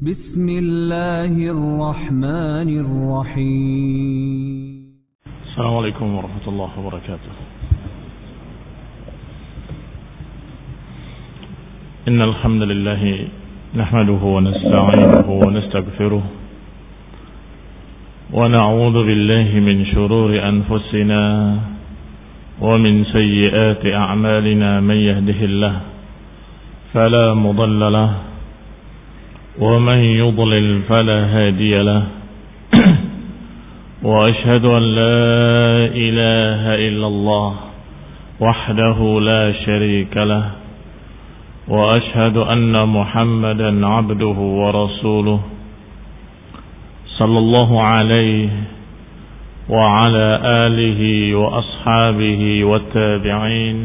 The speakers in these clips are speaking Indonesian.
بسم الله الرحمن الرحيم. السلام عليكم ورحمة الله وبركاته. إن الحمد لله نحمده ونستعينه ونستغفره ونعوذ بالله من شرور أنفسنا ومن سيئات أعمالنا. من يهده الله فلا مضل له ومن يضلل فلا هادي له وأشهد أن لا إله إلا الله وحده لا شريك له وأشهد أن محمدا عبده ورسوله صلى الله عليه وعلى آله وأصحابه والتابعين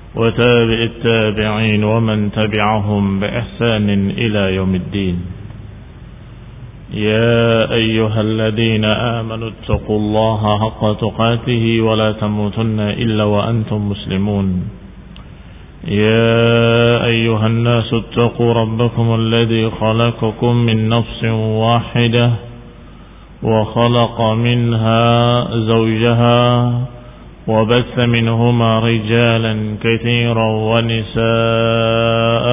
وتابع التابعين ومن تبعهم بإحسان إلى يوم الدين. يا أيها الذين آمنوا اتقوا الله حق تقاته ولا تموتن إلا وأنتم مسلمون. يا أيها الناس اتقوا ربكم الذي خلقكم من نفس واحدة وخلق منها زوجها وبث منهما رجالا كثيرا ونساء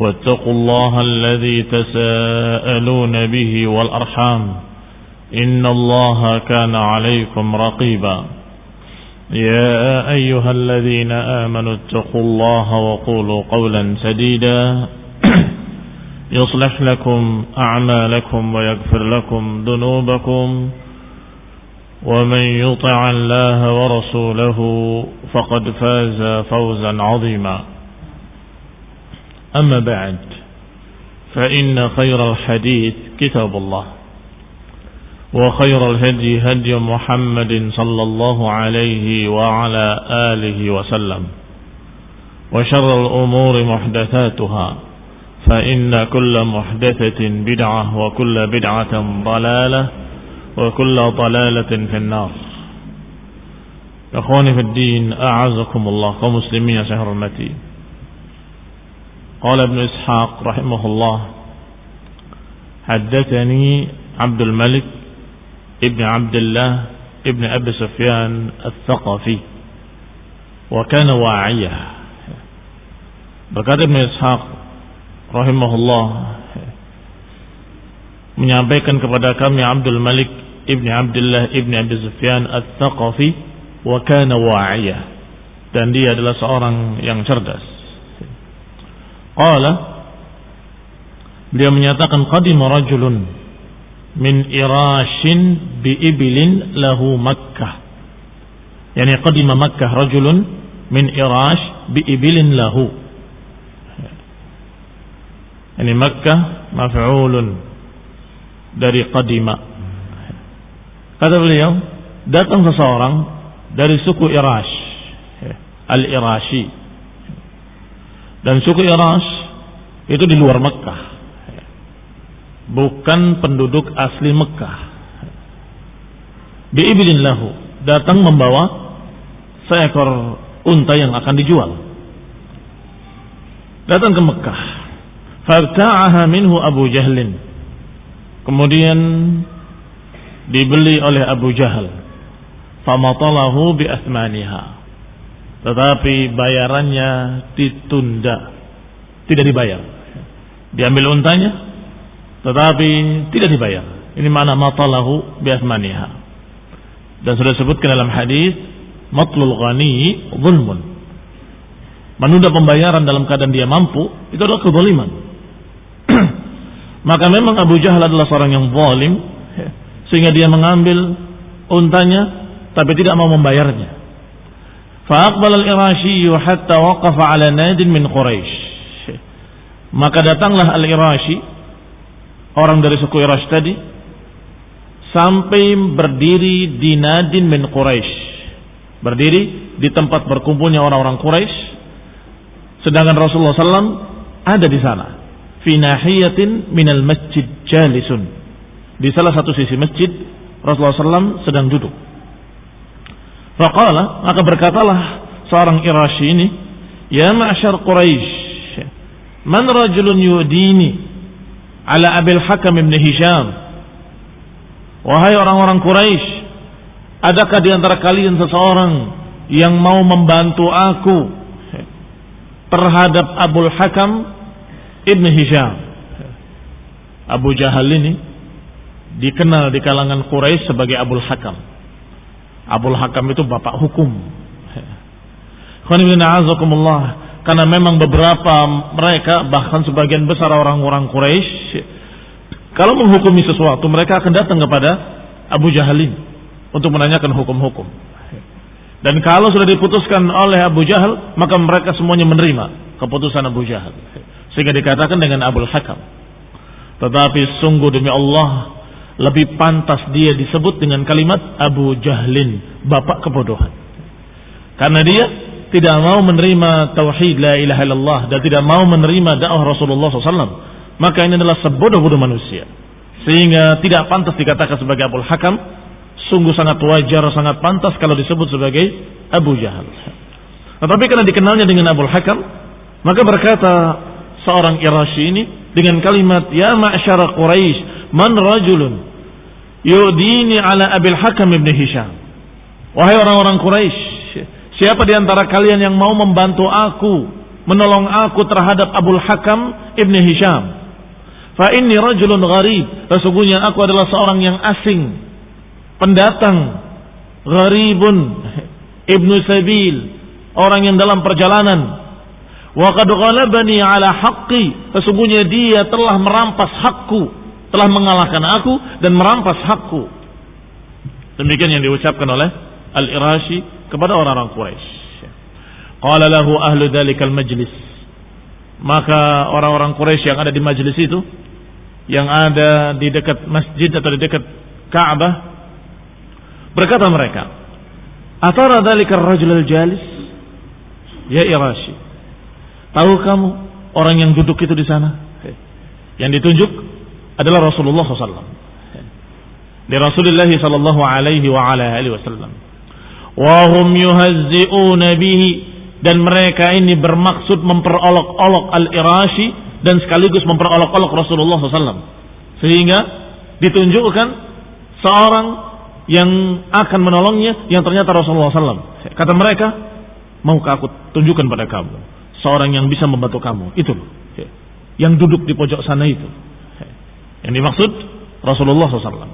واتقوا الله الذي تساءلون به والأرحام إن الله كان عليكم رقيبا. يا أيها الذين آمنوا اتقوا الله وقولوا قولا سديدا يصلح لكم أعمالكم ويغفر لكم ذنوبكم ومن يطع الله ورسوله فقد فاز فوزا عظيما. أما بعد فإن خير الحديث كتاب الله وخير الهدي هدي محمد صلى الله عليه وعلى آله وسلم وشر الأمور محدثاتها فإن كل محدثة بدعة وكل بدعة ضلالة وكل ضلالة في النار. إخواني في الدين أعزكم الله ومسلمين شهر المتي. قال ابن إسحاق رحمه الله حدثني عبد الملك ابن عبد الله ابن أبي سفيان الثقفي وكان واعية. Berkata Ibn Ishaq rahimahullah menyampaikan kepada kami Abdul Malik ibni Abdullah ibni Abi Sufyan Al-Thaqafi wa kana wa'iyah, dan dia adalah seorang yang cerdas. Qala, beliau menyatakan qadima rajulun min irashin bi ibilin lahu Makkah. Yani qadima Makkah rajulun min irash bi ibilin lahu. Yani Makkah maf'ulun dari qadima. Kata beliau, datang seseorang dari suku Irash, Al-Irashi. Dan suku Irash itu di luar Mekah, bukan penduduk asli Mekah. Bi'ibilin lahu, datang membawa seekor unta yang akan dijual. Datang ke Mekah. Fabta'aha minhu Abu Jahlin. Kemudian dibeli oleh Abu Jahal. Famatalahu bi athmaniha. Tetapi bayarannya ditunda, tidak dibayar. Diambil untanya tetapi tidak dibayar. Ini makna matalahu bi athmaniha. Dan sudah disebutkan dalam hadis, matlul ghani zulmun. Menunda pembayaran dalam keadaan dia mampu itu adalah kezaliman. Maka memang Abu Jahal adalah seorang yang zalim, sehingga dia mengambil untanya tapi tidak mau membayarnya. Fa'aqbal al-Irashi hatta waqafa 'ala nadin min Quraisy. Maka datanglah al-Irashi, orang dari suku Irash tadi, sampai berdiri di nadin min Quraisy. Berdiri di tempat berkumpulnya orang-orang Quraisy, sedangkan Rasulullah SAW ada di sana. Fi nahiyatin minal masjid jalisun. Di salah satu sisi masjid Rasulullah SAW sedang duduk. Faqala, maka berkatalah seorang Irashi ini, ya ma'syar Quraisy, man rajulun yudini ala Abil Hakam ibn Hisham, wahai orang-orang Quraisy, adakah di antara kalian seseorang yang mau membantu aku terhadap Abul Hakam ibn Hisham? Abu Jahal ini dikenal di kalangan Quraisy sebagai Abul Hakam. Abul Hakam itu bapak hukum. Karena memang beberapa mereka, bahkan sebagian besar orang-orang Quraisy, kalau menghukumi sesuatu mereka akan datang kepada Abu Jahal ini untuk menanyakan hukum-hukum. Dan kalau sudah diputuskan oleh Abu Jahal, maka mereka semuanya menerima keputusan Abu Jahal, sehingga dikatakan dengan Abul Hakam. Tetapi sungguh demi Allah, lebih pantas dia disebut dengan kalimat Abu Jahlin, bapak kebodohan. Karena dia tidak mau menerima tauhid la ilaha illallah dan tidak mau menerima dakwah Rasulullah SAW. Maka ini adalah sebodoh-bodoh manusia, sehingga tidak pantas dikatakan sebagai Abul Hakam. Sungguh sangat wajar, sangat pantas kalau disebut sebagai Abu Jahal. Tetapi karena dikenalnya dengan Abul Hakam, maka berkata seorang Irasyi ini dengan kalimat, ya ma'syara Quraisy, man rajulun yu'dini ala Abil Hakam ibn Hisham. Wahai orang-orang Quraisy, siapa di antara kalian yang mau membantu aku, menolong aku terhadap Abul Hakam ibn Hisham? Fa inni rajulun gharib, sesungguhnya aku adalah seorang yang asing, pendatang, gharibun, ibnu sabil, orang yang dalam perjalanan. Wa qad ghalabani ala haqqi, sesungguhnya dia telah merampas hakku, telah mengalahkan aku dan merampas hakku. Demikian yang diucapkan oleh Al-Irasyi kepada orang-orang Quraisy. Qala lahu ahlu dzalikal majlis, maka orang-orang Quraisy yang ada di majlis itu, yang ada di dekat masjid atau di dekat Ka'bah, berkata mereka, atara dzalikar rajul al-jalis, ya Irasyi, tahu kamu orang yang duduk itu di sana? Yang ditunjuk adalah Rasulullah SAW. Di Rasulullah sallallahu alaihi wa ala alihi wasallam. Wa hum yuhazzi'una bihi, dan mereka ini bermaksud memperolok-olok Al-Irasyi dan sekaligus memperolok-olok Rasulullah SAW, sehingga ditunjukkan seorang yang akan menolongnya yang ternyata Rasulullah SAW. Kata mereka, maukah aku tunjukkan pada kamu seorang yang bisa membantu kamu? Itu yang duduk di pojok sana itu. Yang dimaksud Rasulullah SAW.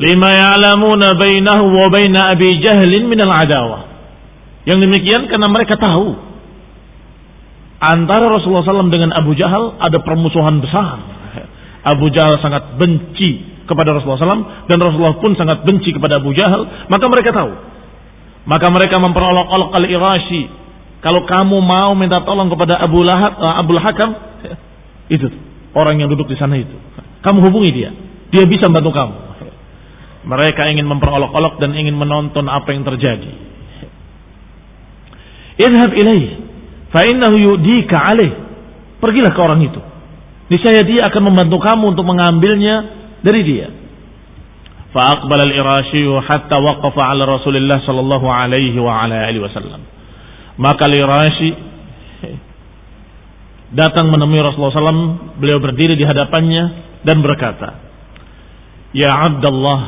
Lima ya'lamuna bainahu wa baina Abi Jahlin minal adawah. Yang demikian karena mereka tahu antara Rasulullah SAW dengan Abu Jahal ada permusuhan besar. Abu Jahal sangat benci kepada Rasulullah SAW dan Rasulullah pun sangat benci kepada Abu Jahal. Maka mereka tahu. Maka mereka memperolok-olok Al-Irasyi, kalau kamu mau minta tolong kepada Abul Hakam, itu orang yang duduk di sana itu, kamu hubungi dia, dia bisa membantu kamu. Mereka ingin memperolok-olok dan ingin menonton apa yang terjadi. Idhab ilaih fa innahu yudika alaih, pergilah ke orang itu, niscaya dia akan membantu kamu untuk mengambilnya dari dia. Fa aqbala al-Irasyi hatta waqafa ala Rasulillah sallallahu alaihi wa ala alihi wasallam. Maka Al-Irasyi datang menemui Rasulullah SAW. Beliau berdiri di hadapannya dan berkata, ya Abdullah,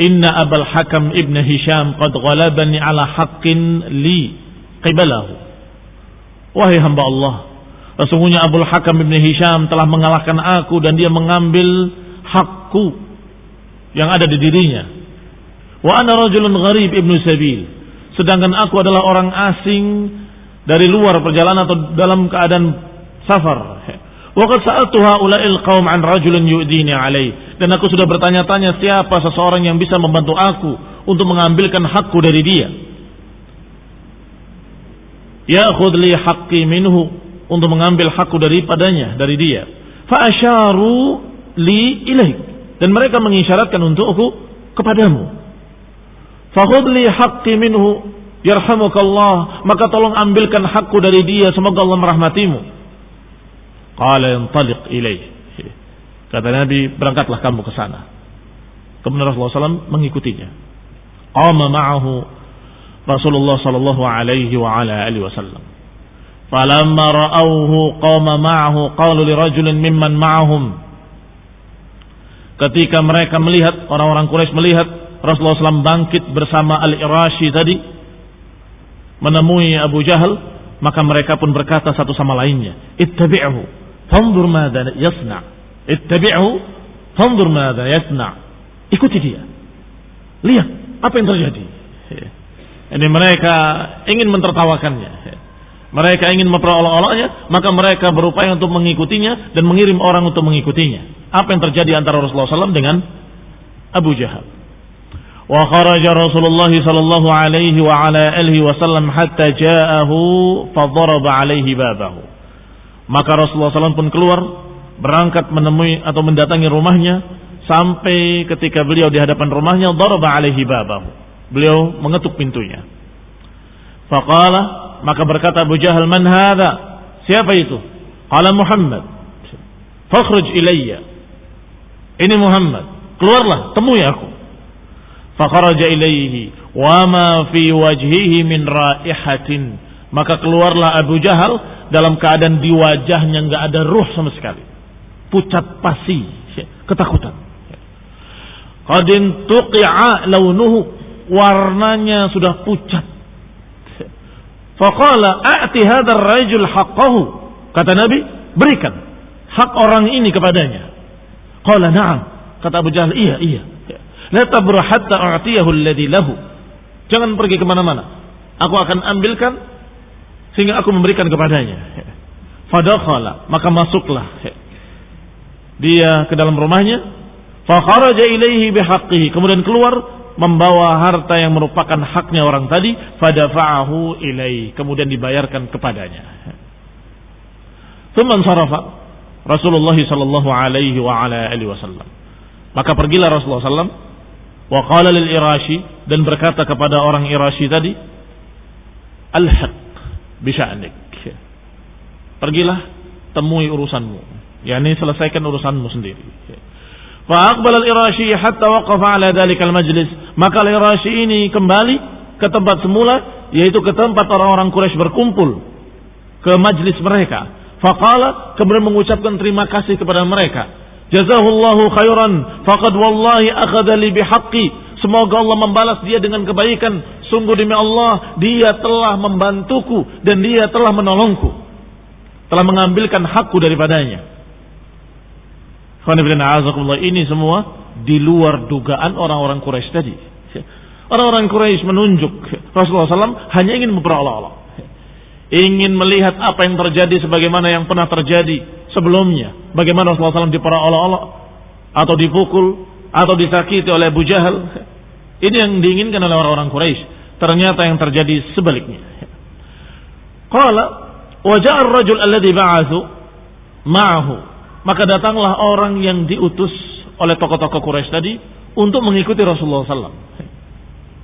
inna Abul Hakam ibn Hisham qad ghalabani ala haqqin li qibalahu. Wahai hamba Allah, sesungguhnya Abul Hakam ibn Hisham telah mengalahkan aku dan dia mengambil hakku yang ada di dirinya. Wa ana rajulun gharib ibnu sabil, sedangkan aku adalah orang asing dari luar perjalanan atau dalam keadaan safar. Wa qad sa'altu haula'il qaum an rajulin yu'dini alai, dan aku sudah bertanya-tanya siapa seseorang yang bisa membantu aku untuk mengambilkan hakku dari dia. Ya'khudh li haqqi minhu, untuk mengambil hakku daripadanya, dari dia. Fa asyaru li ilaik, dan mereka mengisyaratkan untukku kepadamu. Fa khudh li haqqi minhu yarhamukallah, maka tolong ambilkan hakku dari dia, semoga Allah merahmatimu. Qala yantaliq ilaih, kata Nabi, berangkatlah kamu ke sana. Kemudian Rasulullah SAW mengikutinya. Qama ma'ahu Rasulullah sallallahu alaihi wa ala alihi wasallam. Falamma ra'awhu qama ma'ahu qalu li rajulin mimman ma'ahum. Ketika mereka melihat, orang-orang Quraisy melihat Rasulullah SAW bangkit bersama Al-Irashi tadi menemui Abu Jahal, maka mereka pun berkata satu sama lainnya, ittabi'hu fanzur madza yasna. Ittabi'hu fanzur madza yasna. Ikuti dia, lihat apa yang terjadi. Ini mereka ingin mentertawakannya, mereka ingin memperolok-oloknya, maka mereka berupaya untuk mengikutinya dan mengirim orang untuk mengikutinya. Apa yang terjadi antara Rasulullah SAW dengan Abu Jahal? Wa kharaja Rasulullah sallallahu alaihi wa ala alihi wasallam hatta ja'ahu fa daraba alaihi babahu. Maka Rasulullah SAW pun keluar, berangkat menemui atau mendatangi rumahnya, sampai ketika beliau di hadapan rumahnya, daraba alaihi babahu. Beliau mengetuk pintunya. Faqala, maka berkata Abu Jahal, man hadha? Siapa itu? Qala Muhammad. Fakhruj ilayya. Ini Muhammad, keluarlah, temui aku. Fakharaja ilaihi wa ma fi wajhihi min raihatin. Maka keluarlah Abu Jahal dalam keadaan di wajahnya enggak ada ruh sama sekali. Pucat pasi, ketakutan. Qadin tuqi'a launuhu, warnanya sudah pucat. Faqala a'ti hadzal rajul haqqahu. Kata Nabi, berikan hak orang ini kepadanya. Qala na'am. Kata Abu Jahal, iya. La tabra hatta a'tiyahu alladhi lahu. Jangan pergi kemana-mana, aku akan ambilkan sehingga aku memberikan kepadanya. Fadakhala, maka masuklah dia ke dalam rumahnya. Fa kharaja ilaihi bihaqqihi, kemudian keluar membawa harta yang merupakan haknya orang tadi. Fadafa'ahu ilaihi, kemudian dibayarkan kepadanya. Tsumma sarafa Rasulullah sallallahu alaihi wa ala alihi wasallam. Maka pergilah Rasulullah sallallahu alaihi wasallam. Wa qala lil Irashi, dan berkata kepada orang Irashi tadi, alhaq bi sya'nik. Pergilah temui urusanmu, yakni selesaikan urusanmu sendiri. Fa aqbala al Irashi hatta waqafa ala dzalikal majlis. Maka al Irashi ini kembali ke tempat semula, yaitu ke tempat orang-orang Quraisy berkumpul, ke majlis mereka. Faqala, kemudian mengucapkan terima kasih kepada mereka. Jazahullahu khairan faqad wallahi akhadha li bihaqqi. Semoga Allah membalas dia dengan kebaikan. Sungguh demi Allah, dia telah membantuku dan dia telah menolongku, telah mengambilkan hakku daripadanya. Ini semua di luar dugaan orang-orang Quraisy tadi. Orang-orang Quraisy menunjuk Rasulullah SAW hanya ingin memperolok-olok, ingin melihat apa yang terjadi sebagaimana yang pernah terjadi sebelumnya. Bagaimana Rasulullah SAW diperolok-olok atau dipukul atau disakiti oleh Abu Jahal. Ini yang diinginkan oleh orang-orang Quraisy. Ternyata yang terjadi sebaliknya. Qala wa ja'a ar-rajul alladhi ba'athu ma'ahu. Maka datanglah orang yang diutus oleh tokoh-tokoh Quraisy tadi untuk mengikuti Rasulullah SAW.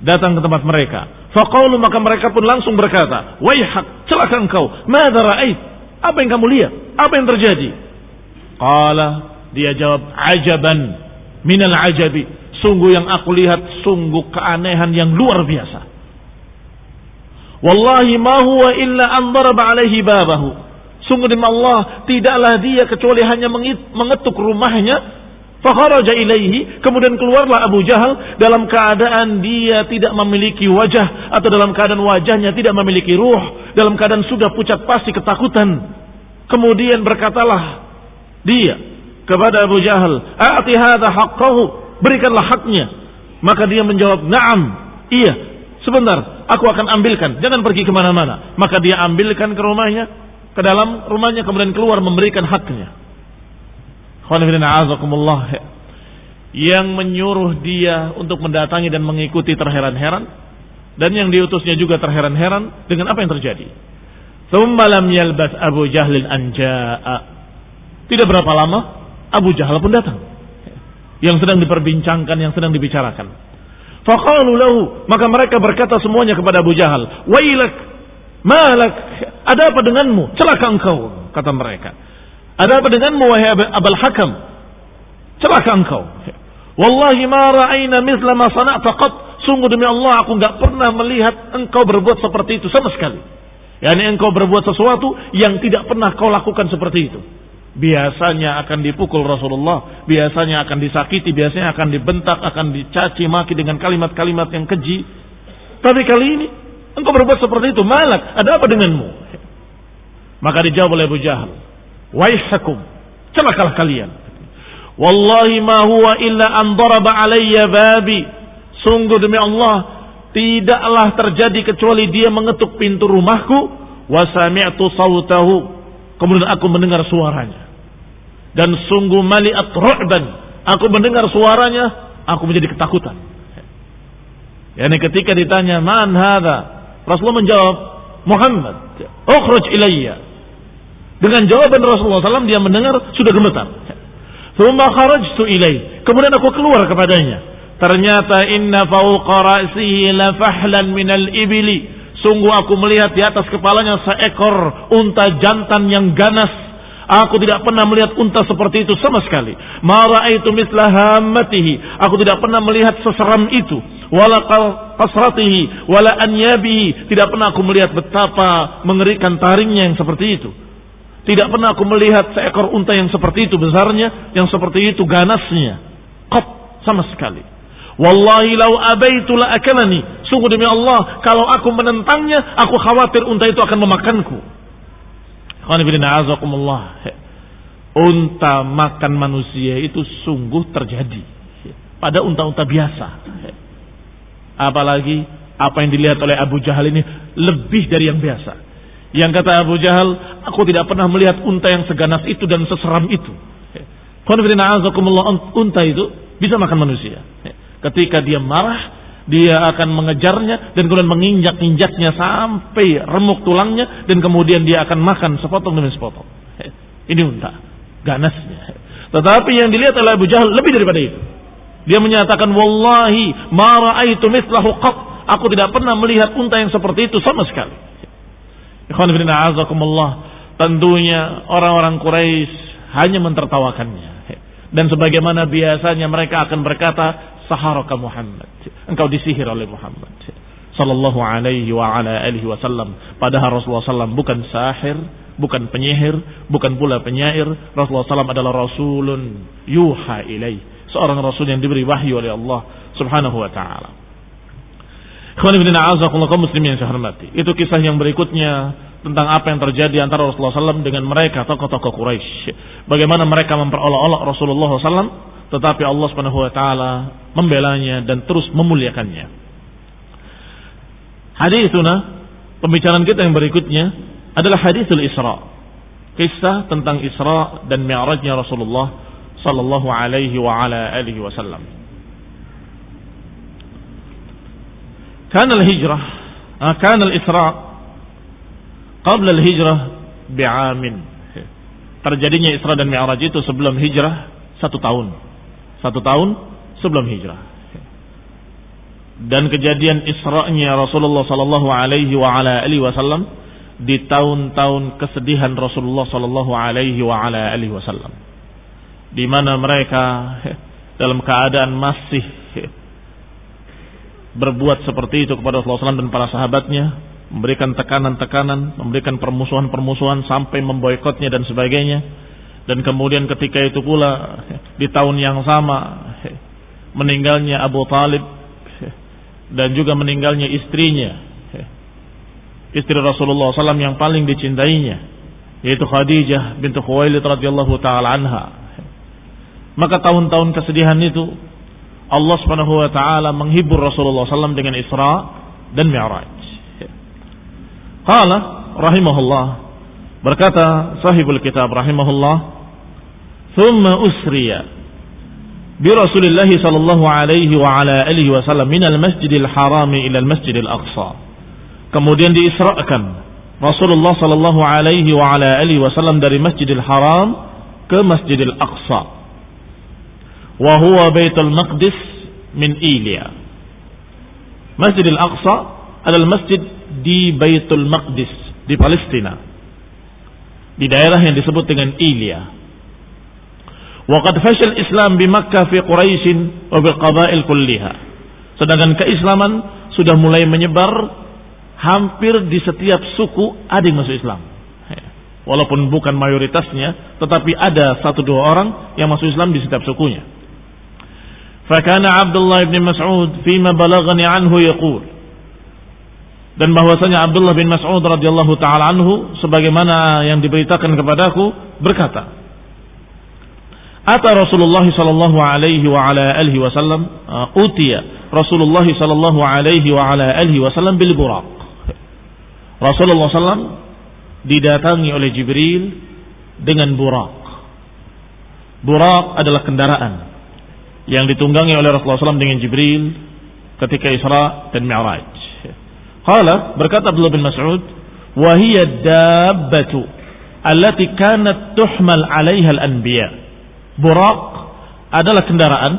Datang ke tempat mereka. Faqalu, maka mereka pun langsung berkata, waihak, celaka engkau, madza ra'ait? Apa yang kamu lihat? Apa yang terjadi? Qala, dia jawab, ajaban minal ajabi. Sungguh yang aku lihat, sungguh keanehan yang luar biasa. Wallahi ma huwa illa an daraba alaihi babahu. Sungguh demi Allah, tidaklah dia kecuali hanya mengetuk rumahnya. Fakharaja ilaihi, kemudian keluarlah Abu Jahal dalam keadaan dia tidak memiliki wajah, atau dalam keadaan wajahnya tidak memiliki ruh, dalam keadaan sudah pucat pasi ketakutan. Kemudian berkatalah dia kepada Abu Jahal, a'ti hadza haqqahu, berikanlah haknya. Maka dia menjawab, na'am, iya, sebentar, aku akan ambilkan, jangan pergi kemana-mana. Maka dia ambilkan ke rumahnya, ke dalam rumahnya, kemudian keluar memberikan haknya. Yang menyuruh dia untuk mendatangi dan mengikuti terheran-heran, dan yang diutusnya juga terheran-heran dengan apa yang terjadi. Tsumma lam yalbas Abu Jahlin an jaa'a. Tidak berapa lama Abu Jahal pun datang, yang sedang diperbincangkan, yang sedang dibicarakan. Faqalu lahu, maka mereka berkata semuanya kepada Abu Jahal, wailak, malak, ada apa denganmu? Celaka engkau, kata mereka. Ada apa denganmu wahai Abul Hakam? Celaka engkau. Wallahi ma ra'ayna mithla ma sana'ta qat. Sungguh demi Allah, aku enggak pernah melihat engkau berbuat seperti itu sama sekali. yakni engkau berbuat sesuatu yang tidak pernah kau lakukan seperti itu. Biasanya akan dipukul Rasulullah, biasanya akan disakiti, biasanya akan dibentak, akan dicaci maki dengan kalimat-kalimat yang keji. Tapi kali ini engkau berbuat seperti itu. Malak, ada apa denganmu? Maka dijawab oleh Abu Jahal, waihakum, celakalah kalian. Wallahi ma huwa illa an daraba alayya babi. Sungguh demi Allah, tidaklah terjadi kecuali dia mengetuk pintu rumahku. Wa sami'tu sautahu, kemudian aku mendengar suaranya. Dan sungguh mali'at ru'ban, aku mendengar suaranya, aku menjadi ketakutan. Yani ketika ditanya, man hadha? Rasulullah menjawab, Muhammad, ukhruj ilayya. Dengan jawaban Rasulullah SAW dia mendengar, sudah gemetar. Thumma kharajtu ilayhi, kemudian aku keluar kepadanya. Ternyata inna fawqa ra'sihi la fahlan minal ibili. Sungguh aku melihat di atas kepalanya seekor unta jantan yang ganas. Aku tidak pernah melihat unta seperti itu sama sekali. Ma ra'aitu mithla hammatihi, aku tidak pernah melihat seseram itu. Wala qasratihi wala anyabihi, tidak pernah aku melihat betapa mengerikan taringnya yang seperti itu. Tidak pernah aku melihat seekor unta yang seperti itu besarnya, yang seperti itu ganasnya. Qat, sama sekali. Wallahi lau abaitu la akalani. Sungguh demi Allah, kalau aku menentangnya, aku khawatir unta itu akan memakanku. Unta makan manusia itu sungguh terjadi pada unta-unta biasa. Apalagi apa yang dilihat oleh Abu Jahal ini lebih dari yang biasa. Yang kata Abu Jahal, aku tidak pernah melihat unta yang seganas itu dan seseram itu. Unta itu bisa makan manusia. Ketika dia marah, dia akan mengejarnya dan kemudian menginjak-injaknya sampai remuk tulangnya, dan kemudian dia akan makan sepotong demi sepotong. Ini unta ganasnya. Tetapi yang dilihat oleh Abu Jahal lebih daripada itu. Dia menyatakan, wallahi ma ra'aitu mithlahu qat. Aku tidak pernah melihat unta yang seperti itu sama sekali. Ikhwan fillah azakumullah, tentunya orang-orang Quraisy hanya mentertawakannya. Dan sebagaimana biasanya mereka akan berkata, saharaka Muhammad, engkau disihir oleh Muhammad sallallahu alaihi wa ala alihi wasallam. Padahal Rasulullah sallam bukan sahir, bukan penyihir, bukan pula penyair. Rasulullah sallam adalah rasulun yuha ilaih, seorang rasul yang diberi wahyu oleh Allah subhanahu wa ta'ala. Kaum muslimin yang saya hormati, itu kisah yang berikutnya tentang apa yang terjadi antara Rasulullah SAW dengan mereka tokoh-tokoh Quraisy. Bagaimana mereka memperolok-olok Rasulullah SAW, tetapi Allah Subhanahu Wa Taala membelanya dan terus memuliakannya. Haditsuna, pembicaraan kita yang berikutnya adalah haditsul Isra, kisah tentang Isra dan Mi'rajnya Rasulullah Sallallahu Alaihi wa ala alihi Wasallam. Kana al-Isra qabla al-hijrah bi'amin. Terjadinya Isra dan Mi'raj itu sebelum hijrah 1 tahun. 1 tahun sebelum hijrah. Dan kejadian Isra'nya Rasulullah sallallahu alaihi wa ala alihi wasallam di tahun-tahun kesedihan Rasulullah sallallahu alaihi wa ala alihi wasallam, di mana mereka dalam keadaan masih berbuat seperti itu kepada Rasulullah SAW dan para sahabatnya, memberikan tekanan-tekanan, memberikan permusuhan-permusuhan sampai memboikotnya dan sebagainya. Dan kemudian ketika itu pula di tahun yang sama meninggalnya Abu Talib dan juga meninggalnya istrinya, istri Rasulullah SAW yang paling dicintainya, yaitu Khadijah bintu Khuwailid radhiyallahu taala anha. Maka tahun-tahun kesedihan itu Allah Subhanahu wa taala menghibur Rasulullah SAW dengan Isra dan Mi'raj. Qala rahimahullah, berkata sahibul kitab rahimahullah, thumma usriya bi Rasulillah sallallahu alaihi wa ala alihi wasallam min al-Masjidil Haram ila al-Masjidil Aqsa. Kemudian diisrakan Rasulullah sallallahu alaihi wa ala alihi wasallam dari Masjidil Haram ke Masjidil Aqsa. Wa huwa Baitul Maqdis min Ilya. Masjidil Aqsa adalah masjid di Baitul Maqdis di Palestina, di daerah yang disebut dengan Ilya. Wa qad fashal Islam bi Makkah fi Quraisy wa bil qabail kulliha. Sedangkan keislaman sudah mulai menyebar hampir di setiap suku ada yang masuk Islam. Walaupun bukan mayoritasnya, tetapi ada 1-2 orang yang masuk Islam di setiap sukunya. Fakana Abdullah bin Mas'ud fima balaghani anhu yaqul. Dan bahwasanya Abdullah bin Mas'ud radhiyallahu taala anhu sebagaimana yang diberitakan kepadaku berkata, Ata Rasulullah sallallahu alaihi wa ala alihi wasallam utiya Rasulullah sallallahu alaihi wa ala alihi wasallam bil buraq. Rasulullah sallam didatangi oleh Jibril dengan buraq. Buraq adalah kendaraan yang ditunggangi oleh Rasulullah SAW dengan Jibril ketika Isra dan Mi'raj. Qala, berkata Abdullah bin Mas'ud, wa hiya dabbatu allati kanat tuhmal 'alaiha al-anbiya. Buraq adalah kendaraan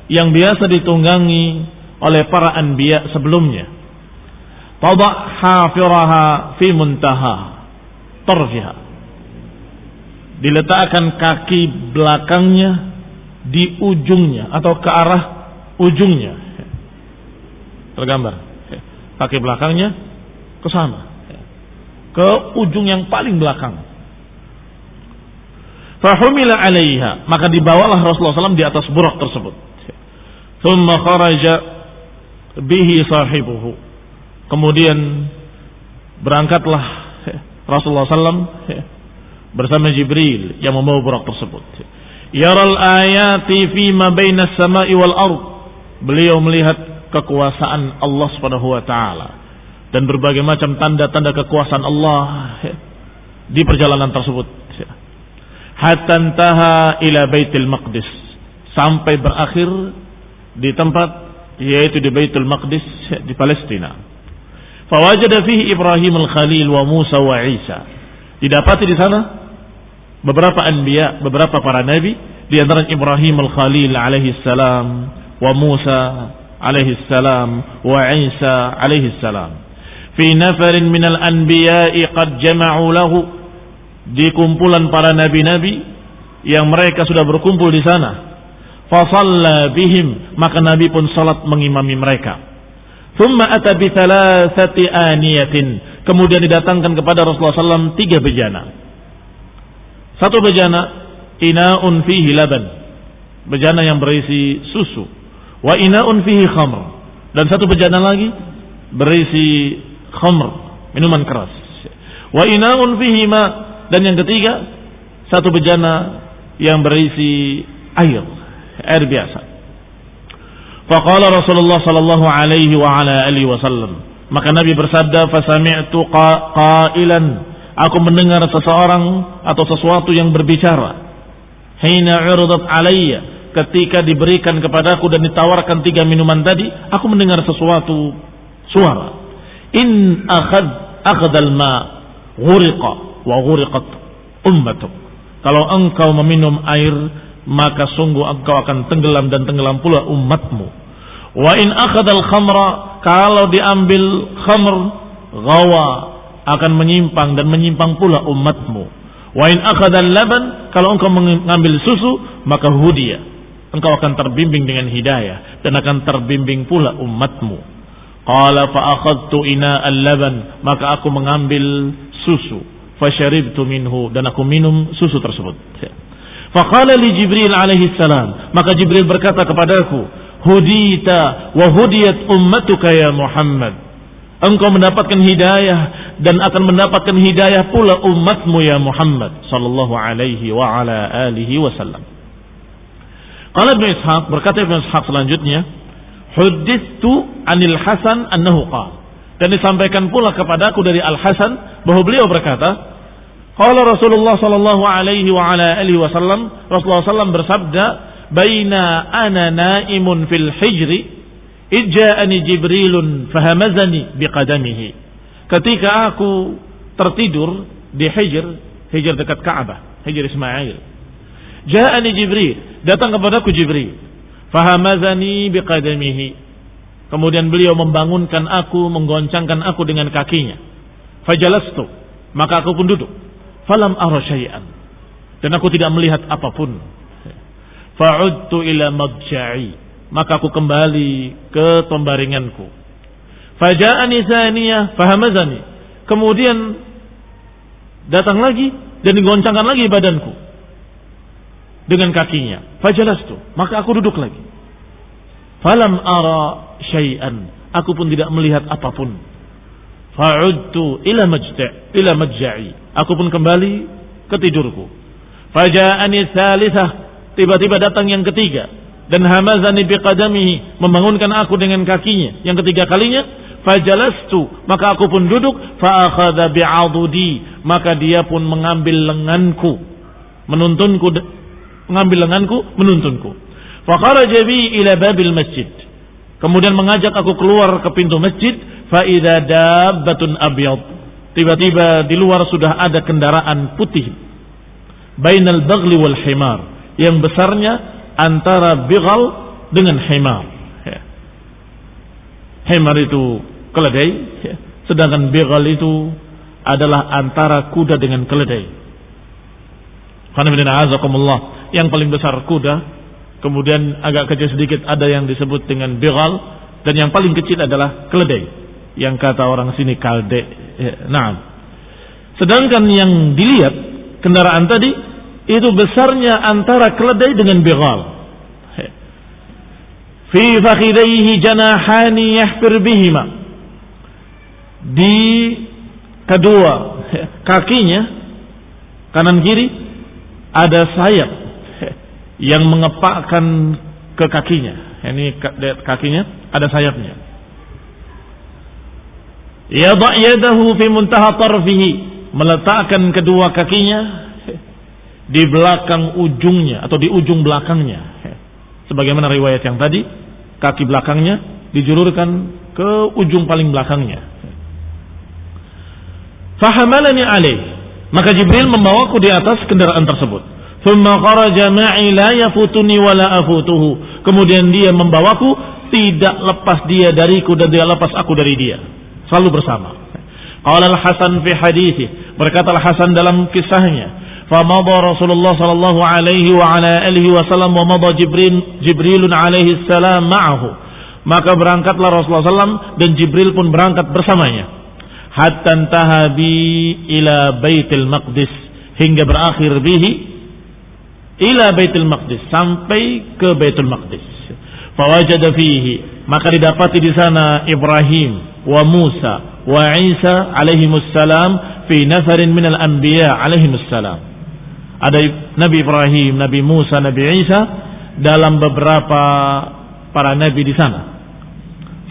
yang biasa ditunggangi oleh para anbiya sebelumnya. Tada' hafiraha fi muntaha tarfiha. Diletakkan kaki belakangnya di ujungnya atau ke arah ujungnya. Tergambar. Kaki belakangnya ke sana. Ke ujung yang paling belakang. Fahumila 'alaiha, maka dibawalah Rasulullah SAW di atas buraq tersebut. Thumma kharaja bihi sahibuhu. Kemudian berangkatlah Rasulullah SAW bersama Jibril yang membawa buraq tersebut. Yaral ayati fima bainas sama'i wal ard. Beliau melihat kekuasaan Allah Subhanahu wa taala dan berbagai macam tanda-tanda kekuasaan Allah di perjalanan tersebut. Hatta intaha ila Baitul Maqdis, sampai berakhir di tempat yaitu di Baitul Maqdis di Palestina. Fawajada fihi Ibrahim al-Khalil wa Musa wa Isa. Didapati di sana beberapa anbiya, beberapa para nabi, di antara Ibrahim al-Khalil alaihi salam, wa Musa alaihi salam, wa Isa alaihi salam. Fi nafarin minal anbiya'i qad jama'u lahu, di kumpulan para nabi-nabi yang mereka sudah berkumpul di sana. Fa shalla bihim, maka nabi pun salat mengimami mereka. Thumma ata bi thalathati aniyatin, kemudian didatangkan kepada Rasulullah SAW 3 bejana. Satu bejana ina'un fihi laban, bejana yang berisi susu. Wa ina'un fihi khamr, dan satu bejana lagi berisi khamr, minuman keras. Wa ina'un fihi ma, dan yang ketiga satu bejana yang berisi air biasa. Faqala Rasulullah sallallahu alaihi wa ala alihi wasallam, maka Nabi bersabda, fasami'tu qailan, aku mendengar seseorang atau sesuatu yang berbicara. Hina uridat alayya, ketika diberikan kepadaku dan ditawarkan 3 minuman tadi, aku mendengar sesuatu suara. In akhadal ma ghuriqa wa ghuriqat ummatuk. Kalau engkau meminum air, maka sungguh engkau akan tenggelam dan tenggelam pula umatmu. Wa in akhadal khamra, kalau diambil khamr, ghawa, akan menyimpang dan menyimpang pula umatmu. Wa in akhadal laban, kalau engkau mengambil susu, maka hudiya, engkau akan terbimbing dengan hidayah dan akan terbimbing pula umatmu. Qala fa akhadtu ina al-laban, maka aku mengambil susu. Fasharibtu minhu, dan aku minum susu tersebut. Faqala li Jibril alaihi salam, maka Jibril berkata kepadaku, hudita wa hudiyat ummatuka ya Muhammad, engkau mendapatkan hidayah dan akan mendapatkan hidayah pula umatmu ya Muhammad sallallahu alaihi wa ala alihi wasallam. Qala Ibnu Ishaq, berkata Ibnu Ishaq selanjutnya, huddithu anil Hasan annahu qala, dan disampaikan pula kepadaku dari Al-Hasan bahwa beliau berkata, qala Rasulullah sallallahu alaihi wa ala alihi wasallam, Rasulullah sallallahu bersabda, baina ana naimun fil hijri ijja'ani Jibrilun fahamazani biqadamihi. Ketika aku tertidur di Hijr dekat Ka'bah, Hijr Ismail, ja'ani Jibril, datang kepadaku Jibril, fahamazani biqadamihi, kemudian beliau membangunkan aku, menggoncangkan aku dengan kakinya. Fajalastu, maka aku pun duduk. Falam ara syai'an, dan aku tidak melihat apapun. Fa'udtu ila madja'i, maka aku kembali ke pembaringanku. Faja'ani thaniyah fahamazani. Kemudian datang lagi dan digoncangkan lagi badanku dengan kakinya. Fajalastu, maka aku duduk lagi. Falam ara syai'an, aku pun tidak melihat apapun. Fa'udtu ila majja'i, aku pun kembali ke tidurku. Faja'ani thalithah, tiba-tiba datang yang ketiga dan hamazani biqadamihi, membangunkan aku dengan kakinya yang ketiga kalinya. Fajalastu, maka aku pun duduk. Fa'akhadha bi'adudi, maka dia pun mengambil lenganku, menuntunku. Fakharaja bi ila babil masjid, kemudian mengajak aku keluar ke pintu masjid. Fa idza dabbatun abyad, tiba-tiba di luar sudah ada kendaraan putih. Bainal baghli wal himar, yang besarnya antara bighal dengan himar. Himar itu keledai, sedangkan bighal itu adalah antara kuda dengan keledai. Yang paling besar kuda, kemudian agak kecil sedikit ada yang disebut dengan bighal, dan yang paling kecil adalah keledai, yang kata orang sini kalde. Nah, sedangkan yang dilihat kendaraan tadi itu besarnya antara keledai dengan bighal. Fi fakhidaihi janahani yahfir bihima, di kedua kakinya kanan kiri ada sayap yang mengepakkan ke kakinya. Ini kakinya ada sayapnya. Yadha' yadahu fi muntaha tarfihi, meletakkan kedua kakinya di belakang ujungnya atau di ujung belakangnya. Sebagaimana riwayat yang tadi, kaki belakangnya dijulurkan ke ujung paling belakangnya. Fahamalani alaih, maka Jibril membawaku di atas kendaraan tersebut. Thumma kharaja ma'i la yafutuni wa la afutuhu, kemudian dia membawaku, tidak lepas dia dariku dan tidak lepas aku dari dia, selalu bersama. Qala al-Hasan fi hadithi, berkata al-Hasan dalam kisahnya, famadha Rasulullah sallallahu alaihi wa ala alihi wasallam wa madha Jibrilun alaihi salam ma'ahu, maka berangkatlah Rasulullah sallam dan Jibril pun berangkat bersamanya. Hatta intaha bi ila Baitul Maqdis, hingga berakhir bihi ila Baitul Maqdis, sampai ke Baitul Maqdis. Fawajada fihi, maka didapati di sana Ibrahim wa Musa wa Isa alaihimussalam fi nafarin minal anbiya alaihimussalam. Ada Nabi Ibrahim, Nabi Musa, Nabi Isa dalam beberapa para nabi di sana.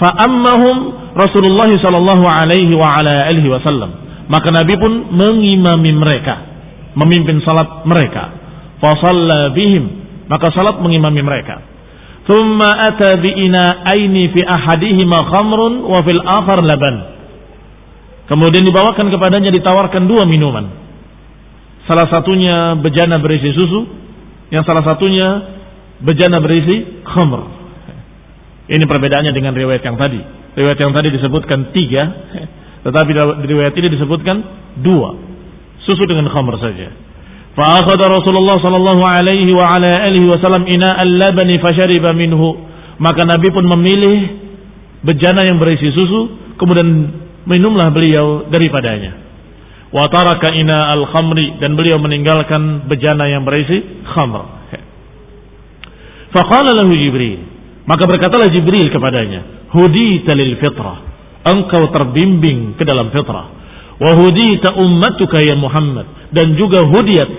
Fa'ammahum Rasulullah sallallahu alaihi wa ala alihi wasallam, maka Nabi pun mengimami mereka, memimpin salat mereka. Fa shalla bihim, maka salat mengimami mereka. Thumma ata bi ina'aini fi ahadihima khamrun wa fil akhar laban. Kemudian dibawakan kepadanya, ditawarkan dua minuman. Salah satunya bejana berisi susu, yang salah satunya bejana berisi khamr. Ini perbedaannya dengan riwayat yang tadi. Riwayat yang tadi disebutkan 3, tetapi di riwayat ini disebutkan 2, susu dengan khamr saja. Fa akhadha Rasulullah sallallahu alaihi wa ala alihi wasallam ina'al labani fashariba minhu, maka Nabi pun memilih bejana yang berisi susu, kemudian minumlah beliau daripadanya. Wa taraka ina al-khamri, dan beliau meninggalkan bejana yang berisi khamr. Faqala lahu Jibril, maka berkatalah Jibril kepadanya, hudita lil fitrah, engkau terbimbing ke dalam fitrah. Wa hudita ummatuka ya Muhammad, dan juga hudiyat,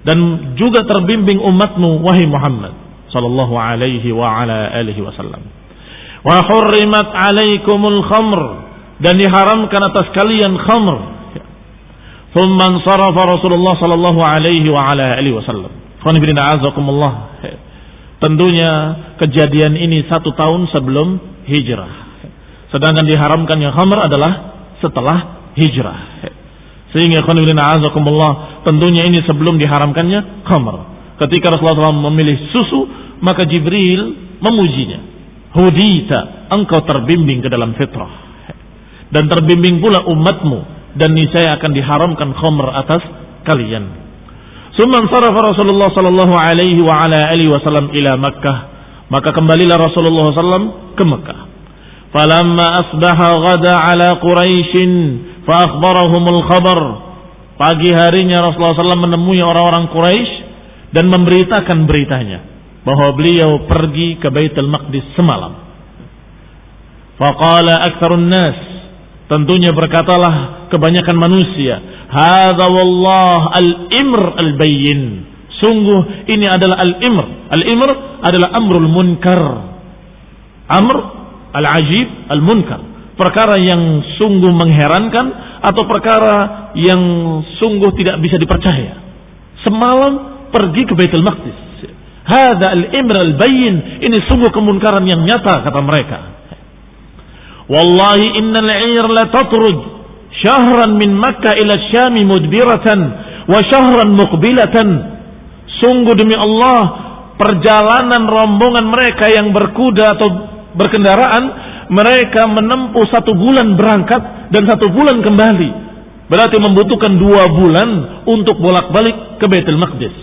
dan juga terbimbing umatmu wahai Muhammad sallallahu alaihi wa ala alihi wasallam. Wa hurrimat alaikumul khamr, dan diharamkan atas kalian khamr. Thumma ansarafa Rasulullah sallallahu alaihi wa ala alihi wasallam. Tentunya kejadian ini 1 tahun sebelum hijrah, sedangkan diharamkannya khamr adalah setelah hijrah. Sehingga tentunya ini sebelum diharamkannya khamr. Ketika Rasulullah SAW memilih susu, maka Jibril memujinya. Hudita, engkau terbimbing ke dalam fitrah, dan terbimbing pula umatmu, dan niscaya akan diharamkan khamr atas kalian. Summan sarafa Rasulullah sallallahu alaihi wa ala alihi wasallam ila Makkah, maka kembalilah Rasulullah sallam ke Makkah. Falamma asbaha ghada ala Quraisyin fa akhbarahumul khabar. Pagi harinya Rasulullah SAW menemui orang-orang Quraisy dan memberitakan beritanya bahwa beliau pergi ke Baitul Maqdis semalam. Faqala aktsarun nas, tentunya berkatalah kebanyakan manusia, hadza wallah al-imr al-bayyin. Sungguh ini adalah al-imr. Al-imr adalah amrul munkar. Amr al-ajib al-munkar. Perkara yang sungguh mengherankan atau perkara yang sungguh tidak bisa dipercaya. Semalam pergi ke Baitul Maqdis. Hadza al-imr al-bayyin. Ini sungguh kemunkaran yang nyata, kata mereka. Wallahi innal 'ir la tatruj syahran min Makkah ila Syam mudbiratan wa syahran muqbilatan. Sungguh demi Allah, perjalanan rombongan mereka yang berkuda atau berkendaraan, mereka menempuh 1 bulan berangkat dan 1 bulan kembali. Berarti membutuhkan 2 bulan untuk bolak-balik ke Baitul Maqdis.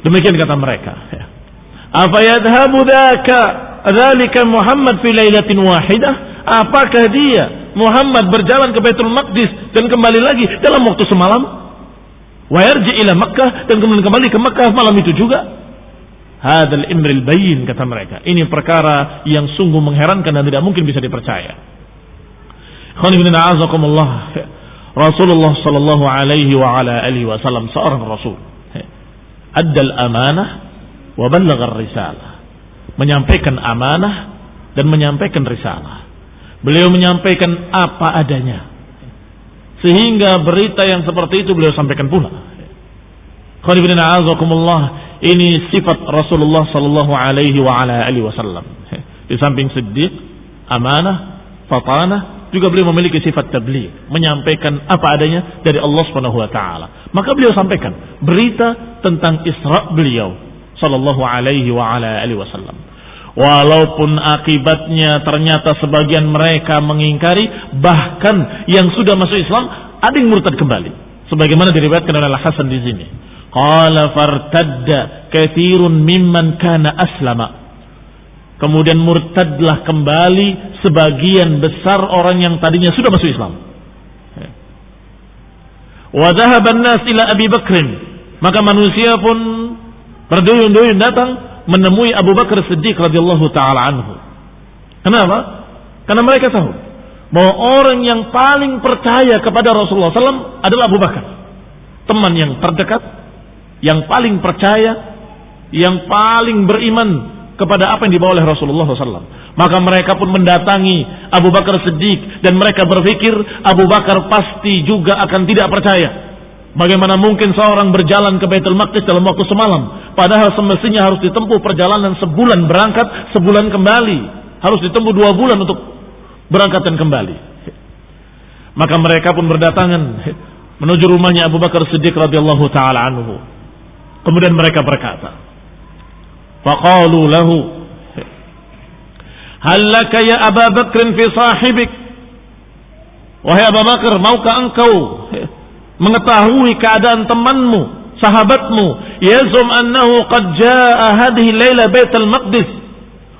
Demikian kata mereka. Apa yadhabu dzalika Muhammad fi lailatin wahidah? Apakah dia Muhammad berjalan ke Baitul Maqdis dan kembali lagi dalam waktu semalam? Wa yarji ila Makkah, dan kemudian kembali ke Makkah malam itu juga? Hadzal imril bayyin, kata mereka. Ini perkara yang sungguh mengherankan dan tidak mungkin bisa dipercaya. Khonibina a'azakumullah. Rasulullah sallallahu alaihi wa ala alihi wasallam seorang rasul. Addal amanah wa ballaghar risalah. Menyampaikan amanah dan menyampaikan risalah. Beliau menyampaikan apa adanya, sehingga berita yang seperti itu beliau sampaikan pula. Khonibina a'azakumullah. Ini sifat Rasulullah sallallahu alaihi wa ala alihi wasallam. Di samping siddiq, amanah, fatanah, juga beliau memiliki sifat tabligh, menyampaikan apa adanya dari Allah Subhanahu wa taala. Maka beliau sampaikan berita tentang Isra beliau sallallahu alaihi wa ala alihi wasallam. Walaupun akibatnya ternyata sebagian mereka mengingkari, bahkan yang sudah masuk Islam ada yang murtad kembali. Sebagaimana diriwayatkan oleh Al-Hasan di sini. Qala fartadda katsirun mimman kana aslama. Kemudian murtadlah kembali sebagian besar orang yang tadinya sudah masuk Islam. Wa dhahaba an-nas ila Abi Bakr. Maka manusia pun berduyun-duyun datang menemui Abu Bakar Siddiq radhiyallahu taala anhu. Kenapa? Karena mereka tahu bahwa orang yang paling percaya kepada Rasulullah SAW adalah Abu Bakar. Teman yang terdekat, yang paling percaya, yang paling beriman kepada apa yang dibawa oleh Rasulullah SAW. Maka mereka pun mendatangi Abu Bakar Siddiq dan mereka berpikir Abu Bakar pasti juga akan tidak percaya. Bagaimana mungkin seorang berjalan ke Baitul Maqdis dalam waktu semalam, padahal semestinya harus ditempuh perjalanan sebulan berangkat, sebulan kembali. Harus ditempuh 2 bulan untuk berangkat dan kembali. Maka mereka pun berdatangan menuju rumahnya Abu Bakar Siddiq radhiyallahu taala anhu. Kemudian mereka berkata, faqalu lahu, hal laka ya Abu Bakr fi sahibik? Wahai Abu Bakar, maukah engkau mengetahui keadaan temanmu, sahabatmu, yazum annahu qad jaa hadhihi laila Baitul Maqdis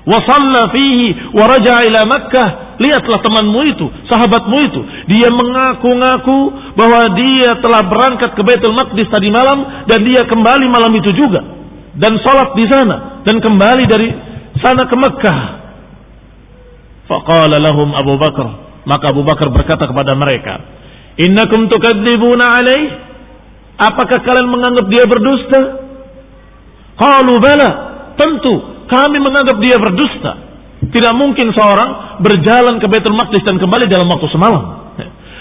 wa shalla fihi wa raja'a ila Makkah. Lihatlah temanmu itu, sahabatmu itu, dia mengaku-ngaku bahwa dia telah berangkat ke Baitul Maqdis tadi malam dan dia kembali malam itu juga dan salat di sana dan kembali dari sana ke Makkah. Faqala lahum Abu Bakar, maka Abu Bakar berkata kepada mereka, innakum tukadzibuna alaih? Apakah kalian menganggap dia berdusta? Qalu bala, tentu kami menganggap dia berdusta. Tidak mungkin seorang berjalan ke Baitul Maqdis dan kembali dalam waktu semalam.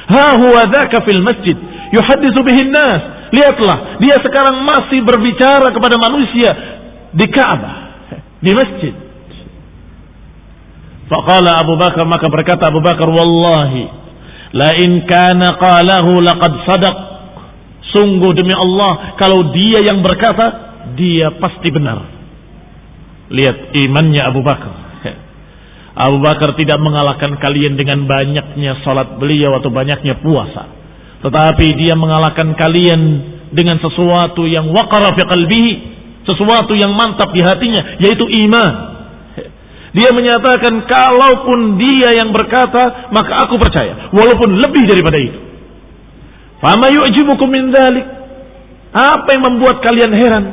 Ha huwa dzaka fil masjid yuhadditsu bihin nas. Lihatlah, dia sekarang masih berbicara kepada manusia di Ka'bah, di masjid. Faqala Abu Bakar, maka berkata Abu Bakar, wallahi la in kana qalahu laqad sadaq. Sungguh demi Allah, kalau dia yang berkata, dia pasti benar. Lihat imannya Abu Bakar. Abu Bakar tidak mengalahkan kalian dengan banyaknya salat beliau atau banyaknya puasa, tetapi dia mengalahkan kalian dengan sesuatu yang waqara fi qalbihi, sesuatu yang mantap di hatinya, yaitu iman. Dia menyatakan kalaupun dia yang berkata, maka aku percaya, walaupun lebih daripada itu. Fama yu'jibukum min dzalik? Apa yang membuat kalian heran?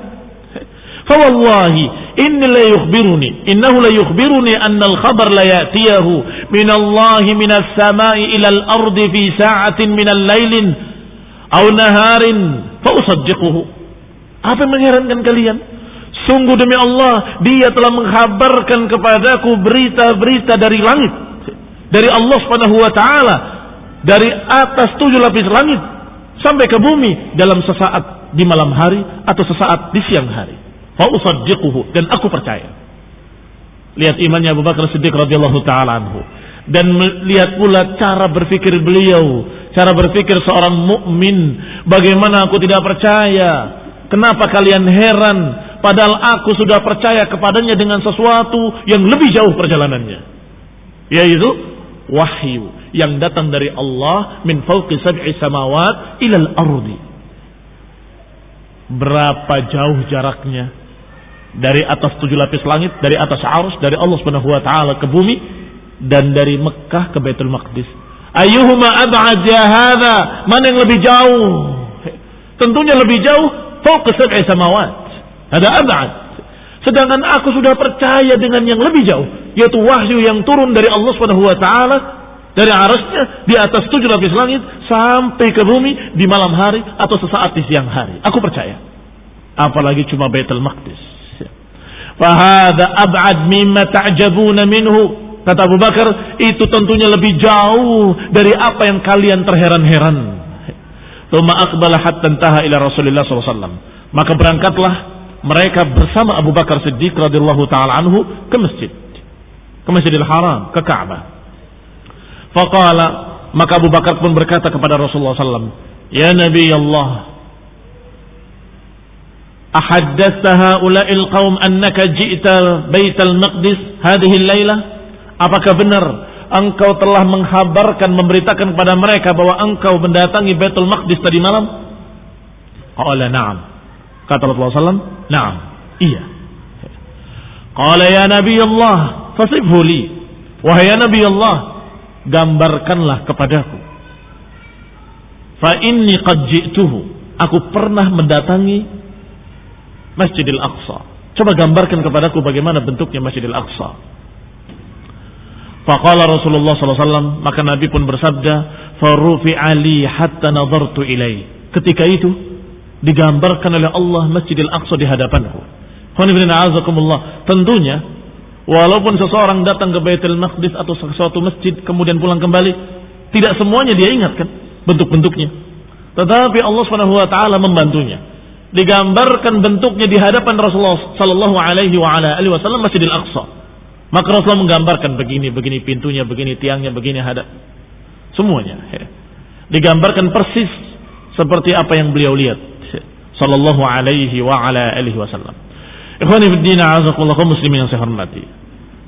Fa wallahi innahu la yukhbiruni anna al-khabar la ya'tiyahu min Allah min as-sama'i ila al-ardi fi sa'atin min al-lailin aw naharin fa usaddiquhu. Apa yang mengherankan kalian? Sungguh demi Allah, dia telah menghabarkan kepadaku berita-berita dari langit, dari Allah Subhanahu wa taala, dari atas 7 lapis langit sampai ke bumi dalam sesaat di malam hari atau sesaat di siang hari. Fa usaddiquhu, dan aku percaya. Lihat imannya Abu Bakar Siddiq radhiyallahu taala anhu, dan lihat pula cara berpikir beliau, cara berpikir seorang mukmin. Bagaimana aku tidak percaya? Kenapa kalian heran? Padahal aku sudah percaya kepadanya dengan sesuatu yang lebih jauh perjalanannya, yaitu wahyu yang datang dari Allah min fawqi sab'i samawat ilal ardi. Berapa jauh jaraknya dari atas 7 lapis langit, dari atas arus, dari Allah Subhanahu wa taala ke bumi, dan dari Mekah ke Baitul Maqdis. Ayyuhuma ab'ad ya hadza? Mana yang lebih jauh? Tentunya lebih jauh fawqi sab'i samawat. Ada ab'ad. Sedangkan aku sudah percaya dengan yang lebih jauh, yaitu wahyu yang turun dari Allah Subhanahu wa taala, dari arasnya di atas 7 lapis langit sampai ke bumi di malam hari atau sesaat di siang hari. Aku percaya. Apalagi cuma Baitul Maqdis. Fa hadza ab'ad mimma ta'jabuna minhu. Kata Abu Bakar, itu tentunya lebih jauh dari apa yang kalian terheran-heran. Tsumma aqbala hatta intaha ila Rasulillah sallallahu alaihi wasallam. Maka berangkatlah mereka bersama Abu Bakar Siddiq radhiyallahu taala anhu ke Masjidil Haram, ke Ka'bah. Faqala, maka Abu Bakar pun berkata kepada Rasulullah SAW, ya Nabi Allah, ahaddatsa haula'il qaum annaka ji'ta Baitul Maqdis hadhihi al-lailah? Apakah benar engkau telah menghabarkan, memberitakan kepada mereka bahwa engkau mendatangi Baitul Maqdis tadi malam? Qala na'am. Kata Rasulullah SAW, na'am, iya. Qala ya Nabi Allah, fasifhu li. Wahai ya Nabi Allah, gambarkanlah kepadaku. Fa inni qad ji'tuhu. Aku pernah mendatangi Masjidil Aqsa. Coba gambarkan kepadaku bagaimana bentuknya Masjidil Aqsa. Faqala Rasulullah SAW, maka Nabi pun bersabda, farufi'a li hatta nadartu ilai. Ketika itu digambarkan oleh Allah Masjidil Aqsa di hadapanku. Tentunya walaupun seseorang datang ke Baitul Maqdis atau suatu masjid kemudian pulang kembali, tidak semuanya dia ingatkan bentuk-bentuknya. Tetapi Allah Subhanahu wa taala membantunya. Digambarkan bentuknya di hadapan Rasulullah sallallahu alaihi wasallam Masjidil Aqsa. Maka Rasulullah menggambarkan begini pintunya, begini tiangnya, begini hadap. Semuanya digambarkan persis seperti apa yang beliau lihat sallallahu alaihi wasallam. Ikhwani fid din, a'azakumullah kaum muslimin yang saya hormati.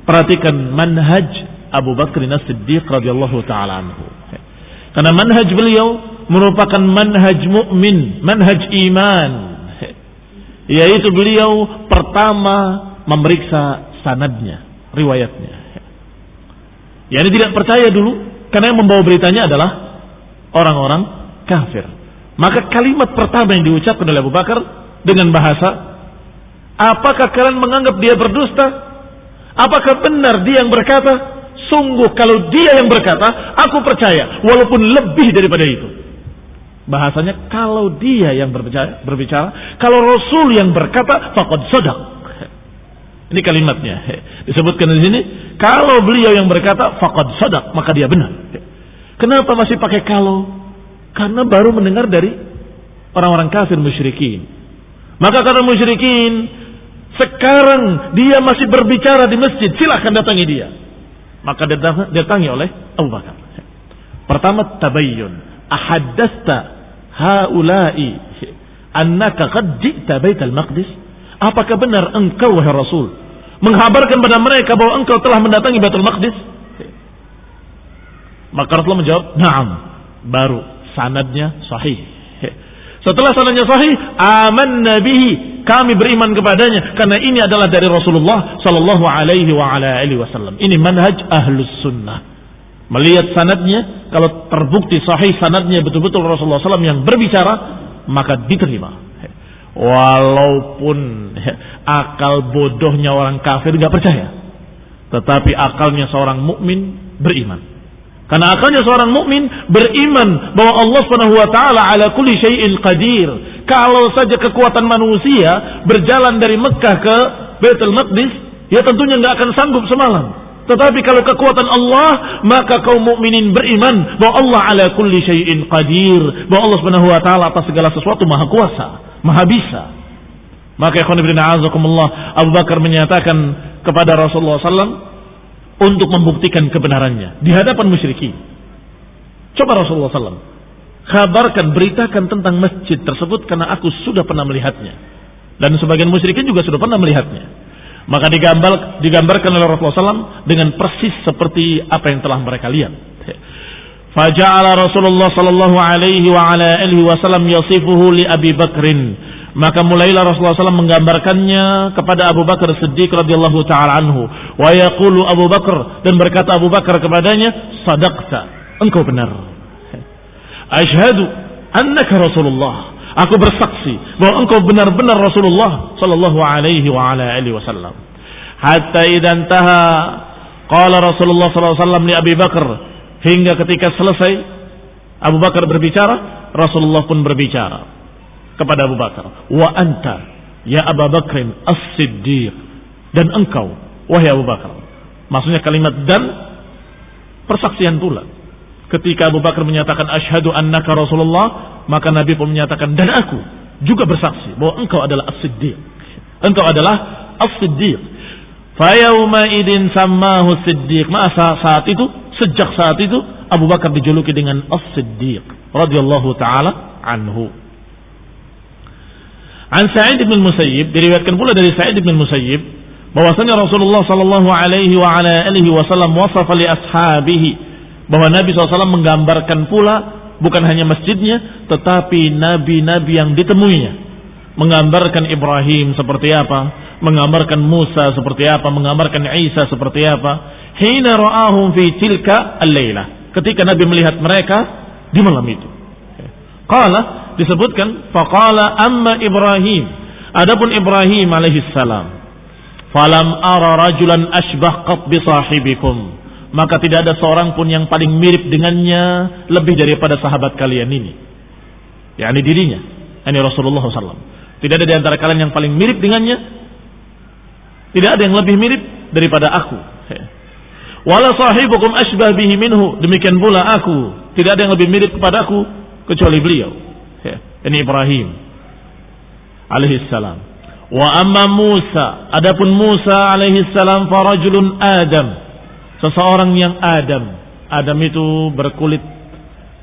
Perhatikan manhaj Abu Bakar As-Siddiq radhiyallahu taala anhu. Karena manhaj beliau merupakan manhaj mukmin, manhaj iman. Yaitu beliau pertama memeriksa sanadnya, riwayatnya. Yani tidak percaya dulu karena yang membawa beritanya adalah orang-orang kafir. Maka kalimat pertama yang diucapkan oleh Abu Bakar dengan bahasa, apakah kalian menganggap dia berdusta? Apakah benar dia yang berkata? Sungguh kalau dia yang berkata, aku percaya walaupun lebih daripada itu. Bahasanya kalau dia yang berbicara, kalau Rasul yang berkata, faqad shadaq. Ini kalimatnya disebutkan di sini. Kalau beliau yang berkata faqad shadaq, maka dia benar. Kenapa masih pakai kalau? Karena baru mendengar dari orang-orang kafir musyrikin. Maka kata musyrikin, sekarang dia masih berbicara di masjid, silahkan datangi dia. Maka datangi oleh Abu Bakar. Pertama, tabayyun. Ahaddasta haula'i annaka qad ji'ta Baitul Maqdis? Apakah benar engkau wahai Rasul menghabarkan pada mereka bahwa engkau telah mendatangi Baitul Maqdis? Maka Rasulullah menjawab, na'am. Baru sanadnya sahih. Setelah sanadnya sahih, amanna bihi, kami beriman kepadanya karena ini adalah dari Rasulullah sallallahu alaihi wasallam. Ini manhaj ahlus sunnah. Melihat sanadnya, kalau terbukti sahih sanadnya betul-betul Rasulullah SAW yang berbicara, maka diterima. Walaupun akal bodohnya orang kafir gak percaya, tetapi akalnya seorang mukmin beriman. Karena akalnya seorang mukmin beriman bahwa Allah Subhanahu wa taala ala kulli syai'in qadir. Kalau saja kekuatan manusia berjalan dari Mekah ke Baitul Maqdis, ya tentunya enggak akan sanggup semalam. Tetapi kalau kekuatan Allah, maka kaum mukminin beriman bahwa Allah ala kulli syai'in qadir, bahwa Allah Subhanahu wa taala atas segala sesuatu maha kuasa, maha bisa. Maka ikhwan fillah a'azakumullah, Abu Bakar menyatakan kepada Rasulullah SAW untuk membuktikan kebenarannya di hadapan musyrikin. Coba Rasulullah SAW kabarkan, beritakan tentang masjid tersebut karena aku sudah pernah melihatnya dan sebagian musyrikin juga sudah pernah melihatnya. Maka digambarkan oleh Rasulullah SAW dengan persis seperti apa yang telah mereka lihat. Faja'ala Rasulullah sallallahu alaihi wa ala alihi wasallam yasifuhu li Abi Bakrin. Maka mulailah Rasulullah SAW menggambarkannya kepada Abu Bakar Siddiq radhiyallahu taala anhu. Wa yaqulu Abu Bakar, dan berkata Abu Bakar kepadanya, sadaqta, engkau benar. Asyhadu annaka Rasulullah, aku bersaksi bahwa engkau benar-benar Rasulullah sallallahu alaihi wa ala alihi wasallam. Hatta idan taha qala Rasulullah sallallahu alaihi wasallam li Abi Bakar, hingga ketika selesai Abu Bakar berbicara, Rasulullah pun berbicara kepada Abu Bakar, wa anta ya Abu Bakrin as-Siddiq, dan engkau wahai Abu Bakar. Maksudnya kalimat dan persaksian pula. Ketika Abu Bakar menyatakan asyhadu annaka Rasulullah, maka Nabi pun menyatakan dan aku juga bersaksi bahwa engkau adalah as-Siddiq. Engkau adalah as-Siddiq. Fa yauma idin sammahu Siddiq. Masa saat itu, sejak saat itu Abu Bakar dijuluki dengan as-Siddiq radhiyallahu taala anhu. An Sa'id bin Musayyib, diriwayatkan pula dari Sa'id bin Musayyib bahwasanya Rasulullah sallallahu alaihi wa ala alihi wasallam wasafa li ashabihi, bahwa Nabi SAW menggambarkan pula bukan hanya masjidnya tetapi nabi-nabi yang ditemuinya, menggambarkan Ibrahim seperti apa, menggambarkan Musa seperti apa, menggambarkan Isa seperti apa. Hina ra'ahum fi tilka al-lailah, ketika Nabi melihat mereka di malam itu. Qala, disebutkan faqala amma Ibrahim, adapun Ibrahim alaihi salam, falam ara rajulan asbah qat bi sahibikum, maka tidak ada seorang pun yang paling mirip dengannya lebih daripada sahabat kalian ini, yakni dirinya, yakni Rasulullah SAW. Tidak ada di antara kalian yang paling mirip dengannya, tidak ada yang lebih mirip daripada aku. Wala sahibukum asbah bihi minhu, demikian pula aku tidak ada yang lebih mirip kepada aku kecuali beliau. Ini Ibrahim alaihi salam. Wa amma Musa, adapun Musa alaihi salam farajulun Adam, seseorang yang Adam. Adam itu berkulit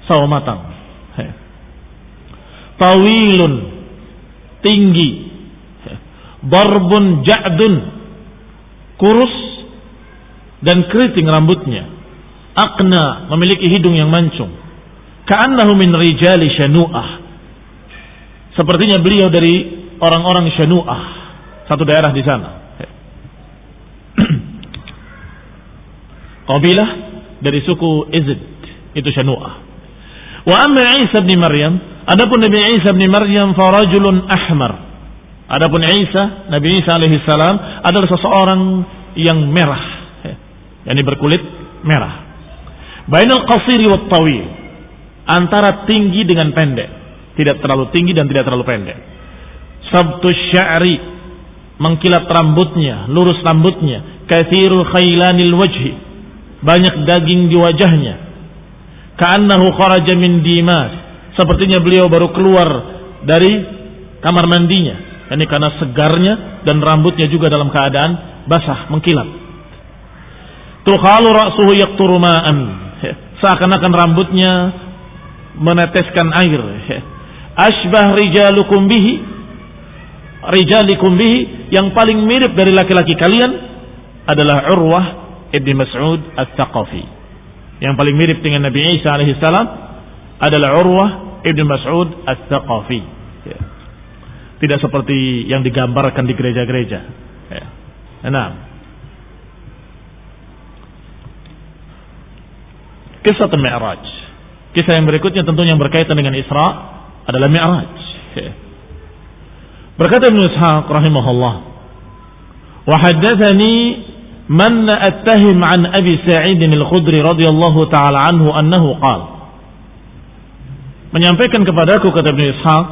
sawo matang. Tawilun, tinggi. Darbun ja'dun, kurus dan keriting rambutnya. Aqna, memiliki hidung yang mancung. Ka'annahu min rijali Shanu'ah, sepertinya beliau dari orang-orang Shanu'ah, satu daerah di sana. Qabilah dari suku Izd, itu Shanu'ah. Wa amma Isa bin Maryam, adapun Nabi Isa bin Maryam farajulun ahmar. Adapun Isa, Nabi Isa alaihi salam adalah seseorang yang merah, yakni berkulit merah. Bainal qasiri wat tawil, antara tinggi dengan pendek, tidak terlalu tinggi dan tidak terlalu pendek. Sabtus sya'ri, mengkilat rambutnya, lurus rambutnya. Katsirul khailanil wajhi, banyak daging di wajahnya. Ka'annahu kharaja min dimas, sepertinya beliau baru keluar dari kamar mandinya, ini karena segarnya dan rambutnya juga dalam keadaan basah, mengkilat. Tukhalu ra'suhu yaqturu ma'an, seakan-akan rambutnya meneteskan air. Asbah rijalikum bihi, yang paling mirip dari laki-laki kalian adalah Urwah ibn Mas'ud Ats-Tsaqafi. Yang paling mirip dengan Nabi Isa alaihi salam adalah Urwah ibn Mas'ud Ats-Tsaqafi. Tidak seperti yang digambarkan di gereja-gereja. Ya. Nah, kisah Mi'raj. Kisah yang berikutnya tentunya yang berkaitan dengan Isra adalah Mi'raj. Ya. Berkata Ibnu Ishaq rahimahullah, wa haddatsani man attahim an Abi Sa'id al-Khudri radhiyallahu ta'ala anhu annahu qala, menyampaikan kepadaku, kata Ibnu Ishaq,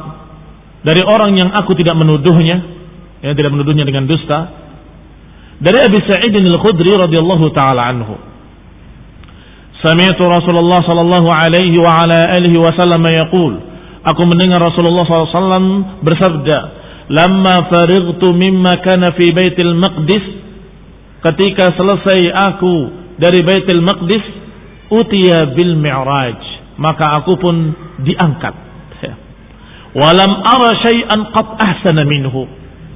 dari orang yang aku tidak menuduhnya, yang tidak menuduhnya dengan dusta, dari Abi Sa'id al-Khudri radhiyallahu ta'ala anhu, sami'tu Rasulullah sallallahu alaihi wa ala alihi wasallam yaqul, aku mendengar Rasulullah sallallahu alaihi wasallam bersabda, lamma farightu mimma kana fi Baitul Maqdis, ketika selesai aku dari Baitul Maqdis, utiya bil Mi'raj, maka aku pun diangkat. Walam ara syai'an qad ahsana minhu,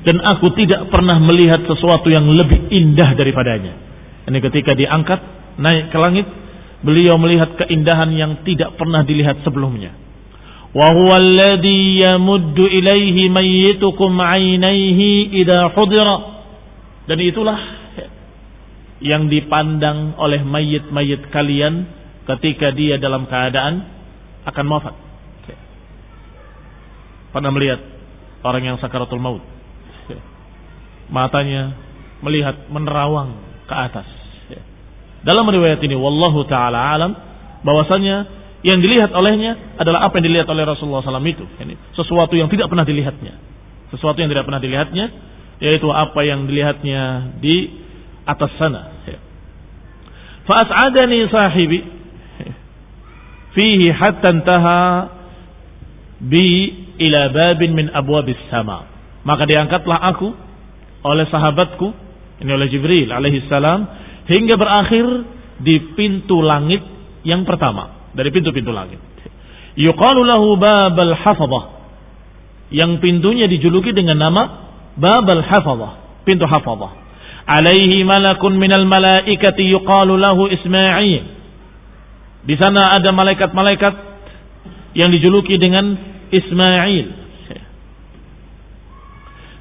dan aku tidak pernah melihat sesuatu yang lebih indah daripadanya. Ini ketika diangkat naik ke langit, beliau melihat keindahan yang tidak pernah dilihat sebelumnya. Wa huwa alladhi yamuddu ilaihi mayyitukum 'ainaihi idza hudira, dan itulah yang dipandang oleh mayit-mayit kalian ketika dia dalam keadaan akan wafat. Pernah melihat orang yang sakaratul maut, matanya melihat menerawang ke atas. Dalam riwayat ini wallahu taala alam, bahwasanya yang dilihat olehnya adalah apa yang dilihat oleh Rasulullah SAW itu. Ini sesuatu yang tidak pernah dilihatnya. Sesuatu yang tidak pernah dilihatnya, yaitu apa yang dilihatnya di atas sana. Fa'as'adani sahibi fihi hatta intaha bi ila babin min abwabis sama. Maka diangkatlah aku oleh sahabatku, ini oleh Jibril alaihi salam, hingga berakhir di pintu langit yang pertama dari pintu-pintu langit. Yuqalu lahu babal hafadhah, yang pintunya dijuluki dengan nama babal hafadhah, pintu hafadhah. Alaihi malakun minal malaikati yuqalu lahu Ismail. Di sana ada malaikat-malaikat yang dijuluki dengan Ismail.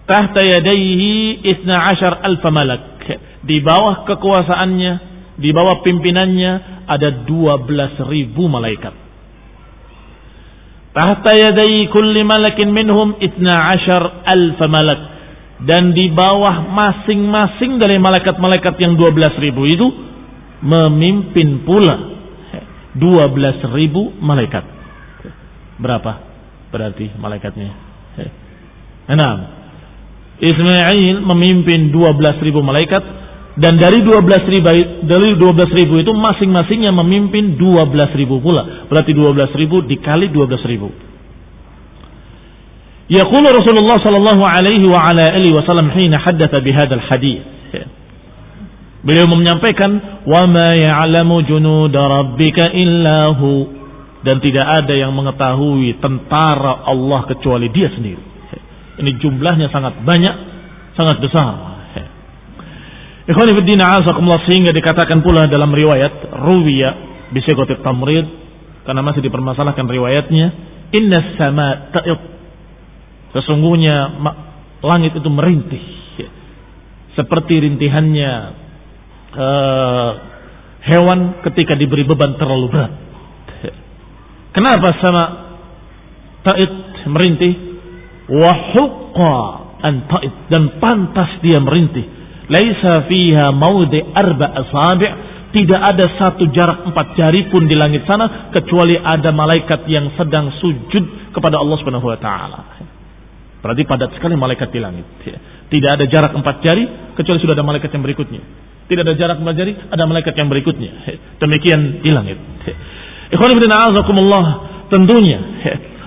Tahta yadayhi 12,000 malak. Di bawah kekuasaannya, di bawah pimpinannya ada 12.000 malaikat. Tahta yadai kulli malakin minhum 12,000 malak. Dan di bawah masing-masing dari malaikat-malaikat yang 12.000 itu memimpin pula 12.000 malaikat. Berapa berarti malaikatnya? 6. Ismail memimpin 12.000 malaikat, dan dari 12.000 itu masing-masingnya memimpin 12.000 pula. Berarti 12.000 dikali 12.000. Yaqulu Rasulullah sallallahu alaihi wa ala alihi wasallam hina haddatsa bihadzal hadits. Beliau menyampaikan, wa ma ya'lamu junuda rabbika illa hu, dan tidak ada yang mengetahui tentara Allah kecuali Dia sendiri. Ini jumlahnya sangat banyak, sangat besar. Ikhwani fi din, a'azakumullah, sehingga dikatakan pula dalam riwayat ruwiya bi sighatit tamrid, karena masih dipermasalahkan riwayatnya, inna sama ta'id, sesungguhnya langit itu merintih seperti rintihannya hewan ketika diberi beban terlalu berat. Kenapa sama ta'id merintih? Wa huqqa an ta'id, dan pantas dia merintih. Laisa fiha maudi 4 asabi', tidak ada satu jarak 4 jari pun di langit sana kecuali ada malaikat yang sedang sujud kepada Allah Subhanahu wa taala. Berarti padat sekali malaikat di langit. Tidak ada jarak 4 jari kecuali sudah ada malaikat yang berikutnya. Tidak ada jarak 4 jari, ada malaikat yang berikutnya. Demikian di langit. Ikhwan fillah, a'azakumullah, tentunya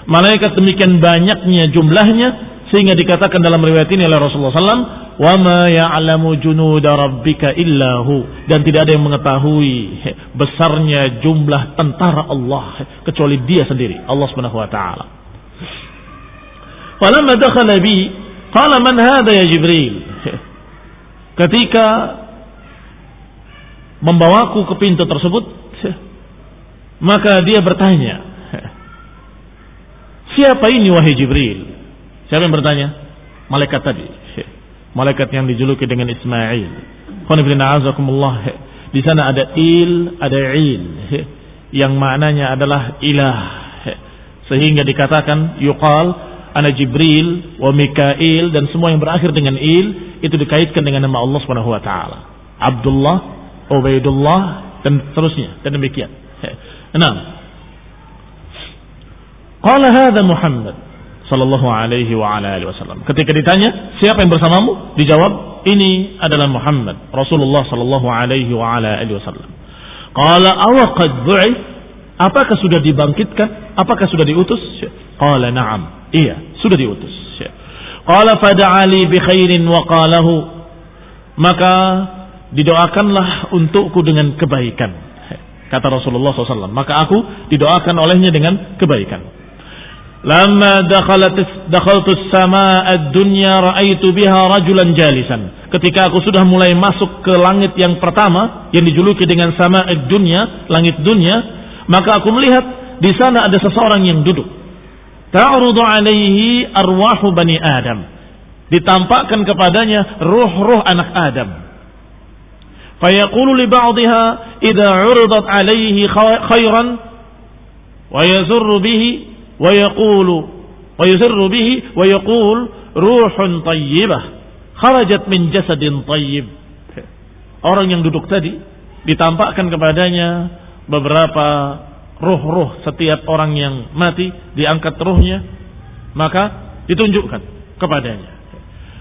malaikat demikian banyaknya jumlahnya sehingga dikatakan dalam riwayat ini oleh Rasulullah SAW, wa ma ya'lamu junuda rabbika illahu, dan tidak ada yang mengetahui besarnya jumlah tentara Allah kecuali Dia sendiri, Allah Subhanahu wa taala. Falamma dakhala bi qala man hadha ya Jibril, ketika membawaku ke pintu tersebut, maka dia bertanya, siapa ini wahai Jibril? Siapa yang bertanya? Malaikat tadi. Malaikat yang dijuluki dengan Ismail. Di sana ada il, ada il, yang maknanya adalah ilah. Sehingga dikatakan yuqal ana Jibril wa Mikail, dan semua yang berakhir dengan il itu dikaitkan dengan nama Allah Subhanahu wa taala. Abdullah, Ubaidullah, dan seterusnya, dan demikian. Nah, qala hadza Muhammad sallallahu alaihi wa ala alihi wasallam. Ketika ditanya, siapa yang bersamamu? Dijawab, ini adalah Muhammad, Rasulullah sallallahu alaihi wa ala alihi wasallam. Qala aw qad bu'ith? Apakah sudah dibangkitkan? Apakah sudah diutus? Qala na'am. Iya, sudah diutus. Qala fad'ali bi khairin wa qalahu. Maka didoakanlah untukku dengan kebaikan. Kata Rasulullah SAW. Maka aku didoakan olehnya dengan kebaikan. Lama dakhaltu as-samaa ad-dunya ra'aitu biha rajulan jalisan. Ketika aku sudah mulai masuk ke langit yang pertama yang dijuluki dengan sama ad-dunya, langit dunia, maka aku melihat di sana ada seseorang yang duduk. Ta'rudu alaihi arwahu bani Adam. Ditampakkan kepadanya ruh-ruh anak Adam. Fayaqulu li ba'dihha idza 'uridat alaihi khairan wa yazurru bihi ويقول ويسر به ويقول روح طيبة خرجت من جسد طيب. Orang yang duduk tadi ditampakkan kepadanya beberapa ruh-ruh setiap orang yang mati, diangkat ruhnya, maka ditunjukkan kepadanya.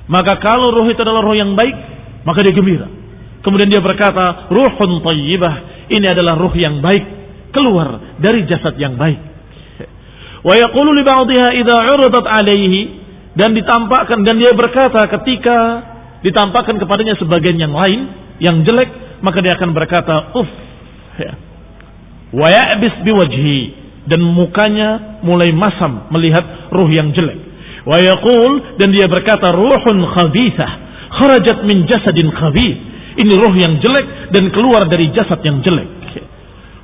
Maka kalau ruh itu adalah ruh yang baik, maka dia gembira. Kemudian dia berkata, ruhun tayyibah, ini adalah ruh yang baik keluar dari jasad yang baik. Wa yaqulu li ba'dihha idza 'uridat 'alaihi, dan ditampakkan, dan dia berkata ketika ditampakkan kepadanya sebagian yang lain yang jelek, maka dia akan berkata uff, ya. Wa ya'bis biwajhi, dan mukanya mulai masam melihat ruh yang jelek. Wa yaqul, dan dia berkata ruhun khabithah kharajat min jasadin khabith, ini ruh yang jelek dan keluar dari jasad yang jelek.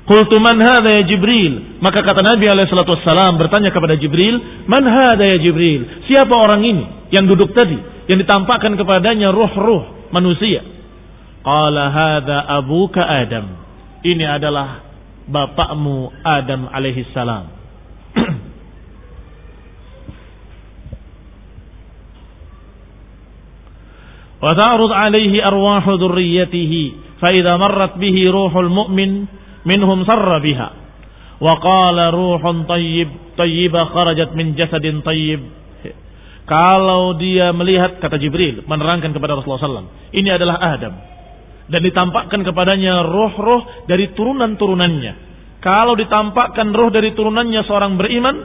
Qultu man hadha ya Jibril, maka kata Nabi alaihissalatu wassalam bertanya kepada Jibril, man hadha ya Jibril, siapa orang ini yang duduk tadi yang ditampakkan kepadanya ruh-ruh manusia? Qala hadha abuka Adam, ini adalah bapakmu Adam alaihissalam. Wa ta'rud alaihi arwahu dhurriyyatihi fa idza marrat bihi ruhul mu'min minhum sarra biha wa qala ruhun tayyibah kharajat min jasadin tayyib. Kalau dia melihat, kata Jibril menerangkan kepada Rasulullah SAW, ini adalah Adam, dan ditampakkan kepadanya roh-roh dari turunan-turunannya. Kalau ditampakkan roh dari turunannya seorang beriman,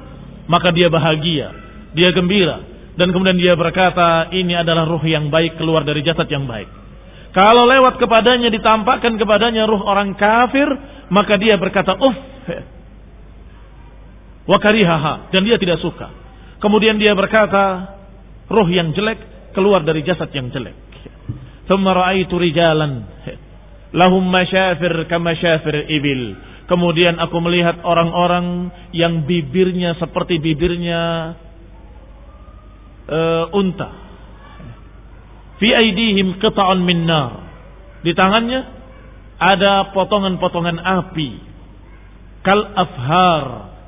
maka dia bahagia, dia gembira, dan kemudian dia berkata, ini adalah ruh yang baik keluar dari jasad yang baik. Kalau lewat kepadanya, ditampakkan kepadanya ruh orang kafir, maka dia berkata uff wa karihaha, dan dia tidak suka. Kemudian dia berkata ruh yang jelek keluar dari jasad yang jelek. Thumma ra'aitu rijalan lahum masyafir kama syafir ibil. Kemudian aku melihat orang-orang yang bibirnya seperti bibirnya unta. Fi aidihim qita'un min nar. Di tangannya ada potongan-potongan api. Kal afhar,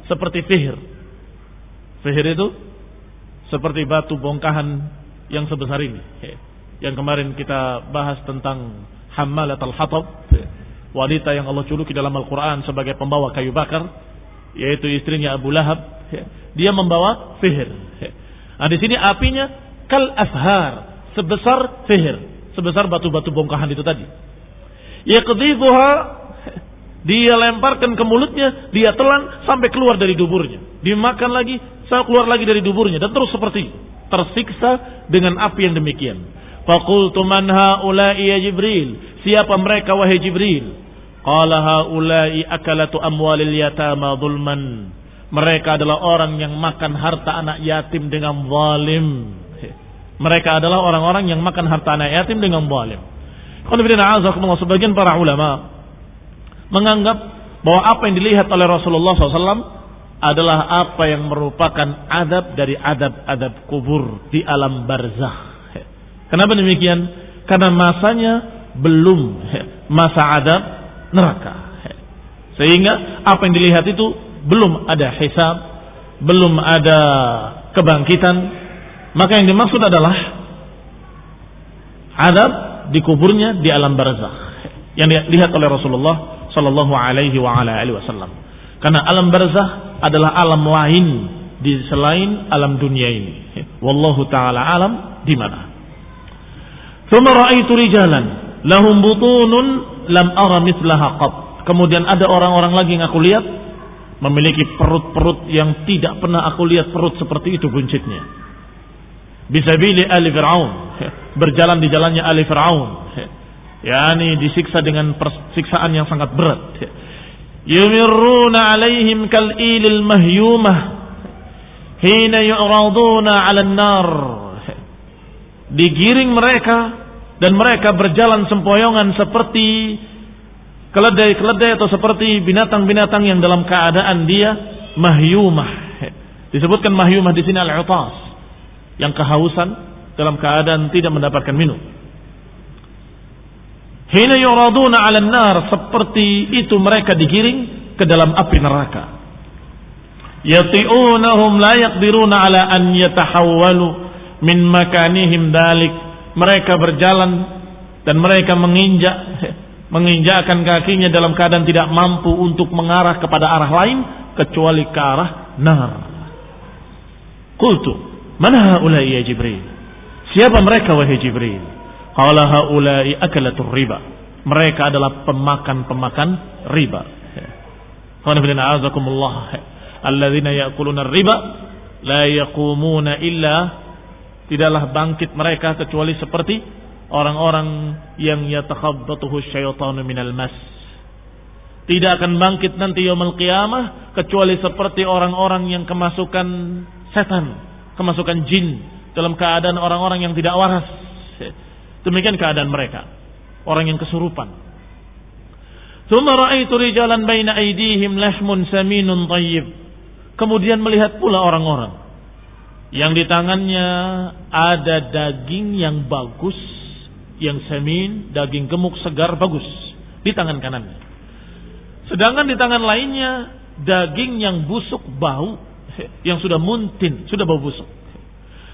seperti fihir. Fihir itu seperti batu bongkahan yang sebesar ini. Yang kemarin kita bahas tentang Hammalat al-Hatab, wanita yang Allah juluki dalam Al-Quran sebagai pembawa kayu bakar, yaitu istrinya Abu Lahab. Dia membawa fihir. Nah, di sini apinya kal afhar, sebesar fihir, sebesar batu-batu bongkahan itu tadi. Yaqdhifuha, dia lemparkan ke mulutnya, dia telan sampai keluar dari duburnya, dimakan lagi, sampai keluar lagi dari duburnya, dan terus seperti itu, tersiksa dengan api yang demikian. Faqultu man haula'i ya Jibril, siapa mereka wahai Jibril? Qala haula'i akalatu amwalil yatama zulman, mereka adalah orang yang makan harta anak yatim dengan zalim. Mereka adalah orang-orang yang makan harta anak yatim dengan zalim. Sebagian para ulama menganggap bahwa apa yang dilihat oleh Rasulullah SAW adalah apa yang merupakan adab dari adab-adab kubur di alam barzakh. Kenapa demikian? Karena masanya belum masa adab neraka. Sehingga apa yang dilihat itu belum ada hisab, belum ada kebangkitan. Maka yang dimaksud adalah adab di kuburnya di alam barzakh yang dilihat oleh Rasulullah sallallahu alaihi wasallam. Karena alam barzakh adalah alam lain di selain alam dunia ini. Wallahu taala alam di mana. Tsumma ra'aitu rijalan lahum butunun lam ara mithlaha qat. Kemudian ada orang-orang lagi yang aku lihat memiliki perut-perut yang tidak pernah aku lihat perut seperti itu buncitnya. Bisabili ali Fir'aun, berjalan di jalannya ali Fir'aun, yakni disiksa dengan siksaan yang sangat berat. Yumirruna alaihim kal'ilil mahyumah hina yu'raduna 'alan nar. Digiring mereka dan mereka berjalan sempoyongan seperti keledai-keledai atau seperti binatang-binatang yang dalam keadaan dia mahyumah. Disebutkan mahyumah di sini al-'utas, yang kehausan dalam keadaan tidak mendapatkan minum. Hina yuraduna 'alan nar, seperti itu mereka digiring ke dalam api neraka. Yati'unahum la yaqdiruna 'ala an yatahawwalu min makanihim dalik. Mereka berjalan dan mereka menginjakkan kakinya dalam keadaan tidak mampu untuk mengarah kepada arah lain kecuali ke arah nar. Qultu, man haula'i ya Jibril? Siapa mereka wahai Jibril? Qala haula'i akalatur riba. Mereka adalah pemakan-pemakan riba. Qanifilina azakumullah. Alladzina ya'kuluna riba la yaqumuna illa, tidaklah bangkit mereka kecuali seperti orang-orang yang yatakhabbatuhu syaitanu minal mas. Tidak akan bangkit nanti yaumul qiyamah kecuali seperti orang-orang yang kemasukan setan, kemasukan jin, dalam keadaan orang-orang yang tidak waras. Demikian keadaan mereka, orang yang kesurupan. Tsumma ra'aitu rijalan baina aydihim lahmun saminun thayyib. Kemudian melihat pula orang-orang yang di tangannya ada daging yang bagus, yang samin, daging gemuk segar bagus di tangan kanannya. Sedangkan di tangan lainnya daging yang busuk bau, yang sudah muntin, sudah bau busuk.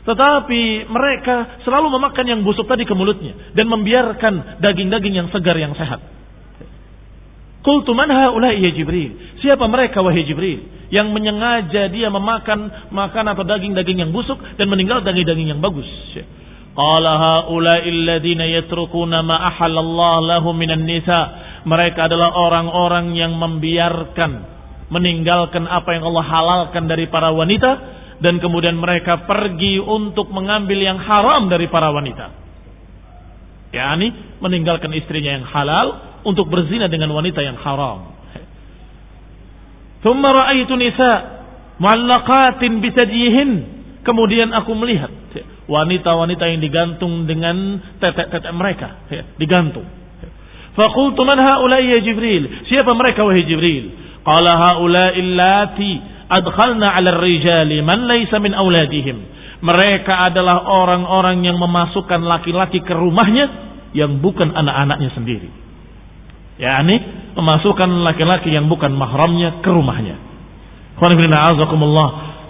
Tetapi mereka selalu memakan yang busuk tadi ke mulutnya dan membiarkan daging-daging yang segar yang sehat. Qultu man haula'i ya Jibril? Siapa mereka wahai Jibril yang menyengaja dia memakan atau daging-daging yang busuk dan meninggal daging-daging yang bagus? Qala haula'i alladziina yatrukuna ma ahallallahu lahum minan nisa. Mereka adalah orang-orang yang meninggalkan apa yang Allah halalkan dari para wanita dan kemudian mereka pergi untuk mengambil yang haram dari para wanita. yakni meninggalkan istrinya yang halal untuk berzina dengan wanita yang haram. Thumma ra'aitu nisa mu'allaqatin bisadyihin. Kemudian aku melihat wanita-wanita yang digantung dengan tetek-tetek mereka, digantung. Faqultu man haula'i ya Jibril? Siapa mereka wahai Jibril? Qala haula'i allati adkhalna 'ala ar-rijali man laysa min auladihim. Mereka adalah orang-orang yang memasukkan laki-laki ke rumahnya yang bukan anak-anaknya sendiri. yakni memasukkan laki-laki yang bukan mahramnya ke rumahnya.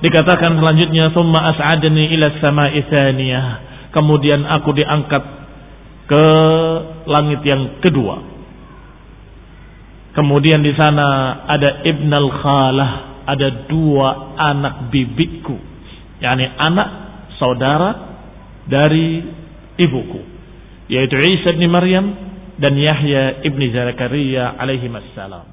Dikatakan selanjutnya, thumma as'adani ila as-sama'i tsaniyah. Kemudian aku diangkat ke langit yang kedua. Kemudian di sana ada ibnal khalah, ada dua anak bibitku, yakni anak saudara dari ibuku, yaitu Isa bin Maryam dan Yahya ibn Zakaria alaihi assalam.